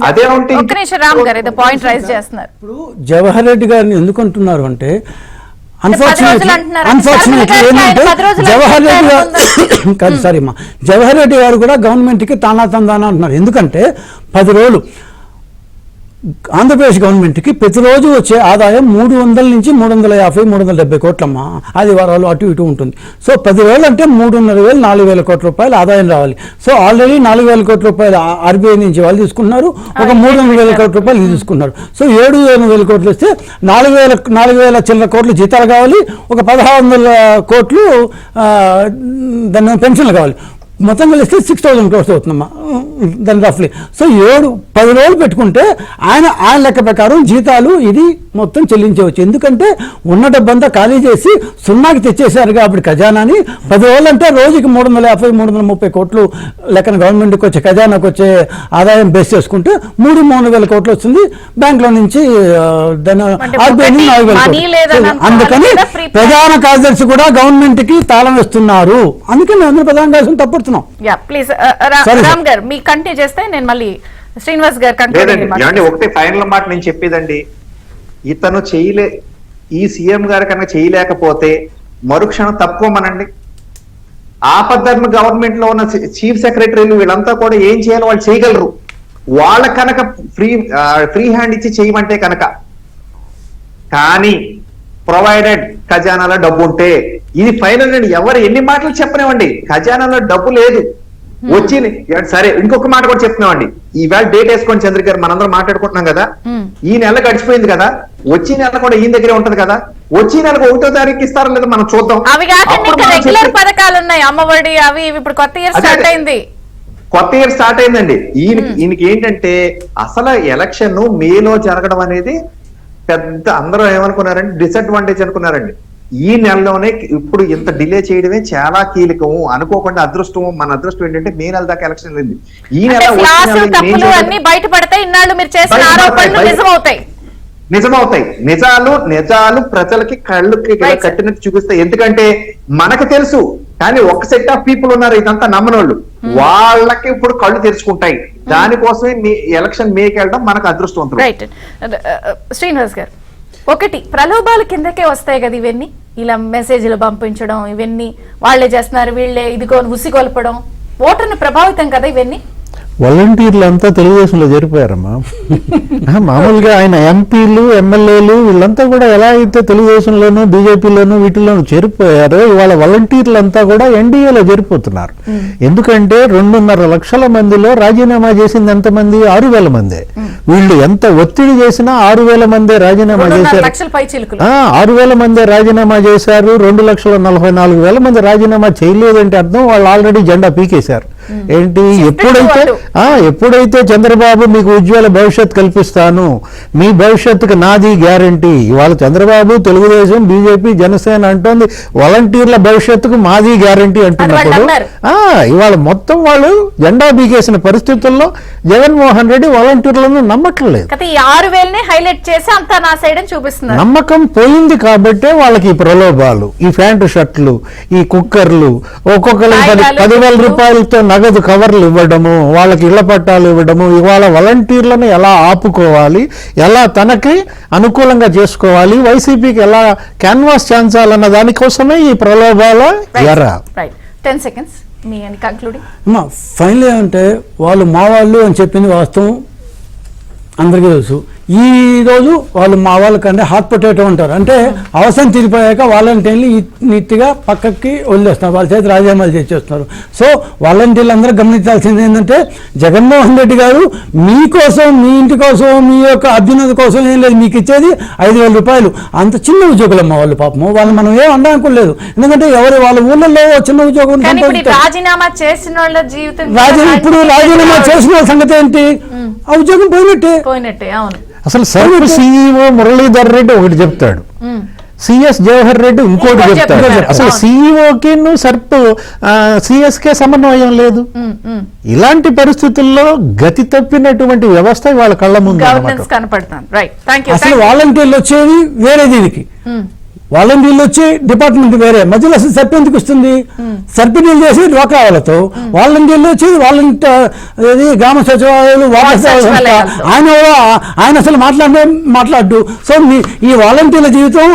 అదే ఉంటే ఒక్క నిమిషం రామ్ గారు ఏదో పాయింట్ రైజ్ చేస్తున్నారు. ఇప్పుడు జవహర్ రెడ్డి గారిని ఎందుకు అంటున్నారు అంటే రోజులు అంటున్నారు. అన్ఫార్చునేట్లీ ఏంటంటే జవహర్ రెడ్డి గారు కాదు సారీ అమ్మా, జవహర్ రెడ్డి గారు కూడా గవర్నమెంట్కి తానా తందానా అంటున్నారు. ఎందుకంటే 10 రోజులు ఆంధ్రప్రదేశ్ గవర్నమెంట్కి ప్రతిరోజు వచ్చే ఆదాయం 300 నుంచి 350, 370 కోట్లమ్మా. ఆదివారాలు అటు ఇటు ఉంటుంది. సో 10 రోజులు అంటే 3,500, 4,000 కోట్ల రూపాయలు ఆదాయం రావాలి. సో ఆల్రెడీ 4,000 కోట్ల రూపాయలు ఆర్బీఐ నుంచి వాళ్ళు తీసుకున్నారు, ఒక 3,000 కోట్ల రూపాయలు తీసుకున్నారు. సో 7,000 కోట్లు వస్తే 4,000 చిల్లర కోట్లు జీతాలు కావాలి, ఒక 1,600 కోట్లు దాని పెన్షన్లు కావాలి. మొత్తం కలిస్తే 6,000 క్రోర్స్ అవుతుందమ్మా దాని రఫ్లీ. సో 10 రోజులు పెట్టుకుంటే ఆయన లెక్క ప్రకారం జీతాలు ఇది మొత్తం చెల్లించవచ్చు. ఎందుకంటే ఉన్న డబ్బంతా ఖాళీ చేసి సున్నాకి తెచ్చేశారు కాబట్టి ఖజానాని. 10 రోజులు అంటే రోజుకి 350, 330 కోట్లు లెక్కన గవర్నమెంట్కి వచ్చే ఖజానాకు వచ్చే ఆదాయం బేస్ చేసుకుంటే 3,000 కోట్లు వస్తుంది. బ్యాంకులో నుంచి దాని ఆర్బీఐ నుంచి 4,000 కోట్లు. అందుకని ప్రధాన కార్యదర్శి కూడా గవర్నమెంట్కి తాళం వేస్తున్నారు. అందుకని అందరూ ప్రధాన కార్యదర్శిని తప్పుడుతున్నారు. ప్లీజ్ రామ్ గారు మీ కంటిన్యూ చేస్తే నేను మళ్ళీ శ్రీనివాస్ గారు లేదండి. ఒకటే ఫైనల్ మాట నేను చెప్పేదండి, ఇతను ఈ సీఎం గారు కనుక చేయలేకపోతే మరుక్షణం తప్పుకోమనండి. ఆపద్ధర్మ గవర్నమెంట్ లో ఉన్న చీఫ్ సెక్రటరీలు వీళ్ళంతా కూడా ఏం చేయాలో వాళ్ళు చేయగలరు. వాళ్ళ కనుక ఫ్రీ హ్యాండ్ ఇచ్చి చేయమంటే కనుక. కానీ ప్రొవైడెడ్ ఖజానాలో డబ్బు ఉంటే, ఇది ఫైనల్ అండి, ఎవరు ఎన్ని మాటలు చెప్పనివ్వండి, ఖజానాలో డబ్బు లేదు వచ్చి సరే. ఇంకొక మాట కూడా చెప్తున్నామండి, ఈవేళ డేట్ వేసుకోండి చంద్ర గారు, మనందరం మాట్లాడుకుంటున్నాం కదా, ఈ నెల గడిచిపోయింది కదా, వచ్చే నెల కూడా ఈయన దగ్గరే ఉంటది కదా, వచ్చే నెలకు 1వ తారీఖు ఇస్తారో లేదో మనం చూద్దాం. అవి రెగ్యులర్ పథకాలు ఉన్నాయి, అమ్మఒడి అవి ఇప్పుడు కొత్త ఇయర్ స్టార్ట్ అయింది. కొత్త ఇయర్ స్టార్ట్ అయిందండి. ఈయనకి ఏంటంటే అసలు ఎలక్షన్ మేలో జరగడం అనేది పెద్ద అందరూ ఏమనుకున్నారంటే డిసడ్వాంటేజ్ అనుకున్నారండి. ఈ నెలలోనే ఇప్పుడు ఇంత డిలే చేయడమే చాలా కీలకము. అనుకోకుండా అదృష్టం, మన అదృష్టం ఏంటంటే మే నెల దాకా ఎలక్షన్ లేదు. ఈ నెల నిజమవుతాయి. నిజాలు ప్రజలకి కళ్ళకి కట్టినట్టు చూపిస్తాయి. ఎందుకంటే మనకు తెలుసు, కానీ ఒక సెట్ ఆఫ్ పీపుల్ ఉన్నారు ఇదంతా నమ్మనోళ్ళు, వాళ్ళకి ఇప్పుడు కళ్ళు తెరుచుకుంటాయి. దానికోసమే ఎలక్షన్ మేకి వెళ్ళడం మనకు అదృష్టవంతులు. శ్రీనివాస్ గారు, ఒకటి ప్రలోభాలు కిందకే వస్తాయి కదా ఇవన్నీ, ఇలా మెసేజ్లు పంపించడం, ఇవన్నీ వాళ్ళే చేస్తున్నారు, వీళ్ళే ఇదిగో ఉసిగొల్పడం, ఓటర్ని ప్రభావితం కదా ఇవన్నీ. వాలంటీర్లు అంతా తెలుగుదేశంలో చేరిపోయారమ్మా. మామూలుగా ఆయన ఎంపీలు, ఎమ్మెల్యేలు వీళ్ళంతా కూడా ఎలా అయితే తెలుగుదేశంలోనూ, బీజేపీలోనూ వీటిల్లోనూ చేరిపోయారో, ఇవాళ వాలంటీర్లు అంతా కూడా ఎన్డీఏలో చేరిపోతున్నారు. ఎందుకంటే 2.5 లక్షల మందిలో రాజీనామా చేసింది ఎంతమంది? 6,000 మందే. వీళ్ళు ఎంత ఒత్తిడి చేసినా 6,000 మందే రాజీనామా చేశారు. 6,000 మందే రాజీనామా చేశారు. 2,44,000 మంది రాజీనామా చేయలేదంటే అర్థం వాళ్ళు ఆల్రెడీ జెండా పీకేశారు. ఏంటి, ఎప్పుడైతే చంద్రబాబు మీకు ఉజ్వల భవిష్యత్ కల్పిస్తాను, మీ భవిష్యత్తుకు నాది గ్యారంటీ. ఇవాళ చంద్రబాబు, తెలుగుదేశం, బీజేపీ, జనసేన అంటోంది వాలంటీర్ల భవిష్యత్తుకు మాది గ్యారంటీ అంటున్నప్పుడు ఇవాళ మొత్తం వాళ్ళు జెండా బీకేసిన పరిస్థితుల్లో జగన్మోహన్ రెడ్డి వాలంటీర్లను నమ్మట్లేదు. నమ్మకం పోయింది కాబట్టే వాళ్ళకి ఈ ప్రలోభాలు, ఈ ప్యాంటు షర్ట్లు, ఈ కుక్కర్లు, ఒక్కొక్కరికి 10,000 రూపాయలతో నగదు కవర్లు ఇవ్వడము, వాళ్ళకి ఇళ్ల పట్టాలు ఇవ్వడము. ఇవాళ వాలంటీర్లను ఎలా ఆపుకోవాలి, ఎలా తనకి అనుకూలంగా చేసుకోవాలి, వైసీపీకి ఎలా క్యాన్వాస్ చేయించాలన్న దానికోసమే ఈ ప్రలోభాల ఎర. ఫైనల్ అంటే వాళ్ళు మా వాళ్ళు అని చెప్పింది వాస్తవం, అందరికీ తెలుసు. ఈ రోజు వాళ్ళు మా వాళ్ళకంటే హాట్ పొటాటో ఉంటారు, అంటే అవసరం తీరిపోయాక వాలంటీర్లు నీట్గా పక్కకి వదిలేస్తున్నారు, వాళ్ళ చేతి రాజీనామాలు చేసేస్తున్నారు. సో వాలంటీర్లు అందరూ గమనించాల్సింది ఏంటంటే జగన్మోహన్ రెడ్డి గారు మీకోసం, మీ ఇంటి కోసం, మీ యొక్క అభ్యున్నతి కోసం ఏం లేదు, మీకు ఇచ్చేది 5,000 రూపాయలు. అంత చిన్న ఉద్యోగులు అమ్మ వాళ్ళు, పాపము వాళ్ళు మనం ఏం అనడానికి, ఎందుకంటే వాళ్ళ ఊళ్ళల్లో చిన్న ఉద్యోగం కానీ ఇప్పుడు ఈ రాజీనామా చేసిన వాళ్ళ జీవితం ఇప్పుడు రాజీనామా చేసిన వాళ్ళ సంగతి ఏంటి, ఆ ఉద్యోగం పోయినట్టే. అవును, అసలు సర్ప్ సిఇఓ మురళీధర్ రెడ్డి ఒకటి చెప్తాడు, సిఎస్ జవహర్ రెడ్డి ఇంకోటి చెప్తాడు. అసలు సిఇఓకి సర్ప్ సిఎస్ కే సమన్వయం లేదు. ఇలాంటి పరిస్థితుల్లో గతి తప్పినటువంటి వ్యవస్థ వాళ్ళ కళ్ళ ముందు కనపడుతుంది. Right, thank you. అసలు వాలంటీర్లు వచ్చేది వేరే దీనికి, వాలంటీర్లు వచ్చి డిపార్ట్మెంట్ వేరే, మధ్యలో అసలు సర్ప్ ఎందుకు వస్తుంది? సర్పిడీలు చేసి డ్వాక్రా వాళ్ళతో, వాలంటీర్లు వచ్చి గ్రామ సచివాలయాలు, ఆయన అసలు మాట్లాడు. సో ఈ వాలంటీర్ల జీవితం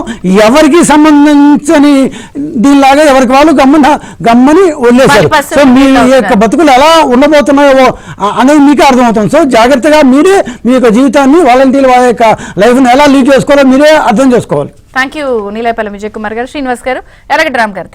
ఎవరికి సంబంధించని దీనిలాగా ఎవరికి వాళ్ళు గమ్మని వదిలేశారు. సో మీ యొక్క బతుకులు ఎలా ఉండబోతున్నాయో అనేది మీకే అర్థమవుతుంది. సో జాగ్రత్తగా మీరే మీ యొక్క జీవితాన్ని, వాలంటీర్ల వాళ్ళ యొక్క లైఫ్ని ఎలా లీడ్ చేసుకోవాలో మీరే అర్థం చేసుకోవాలి. థ్యాంక్ యూ నీలేపల్లి విజయ్ కుమార్ గారు, శ్రీనివాస్ గారు, ఎర్రగడ్డ రామ్ గారు.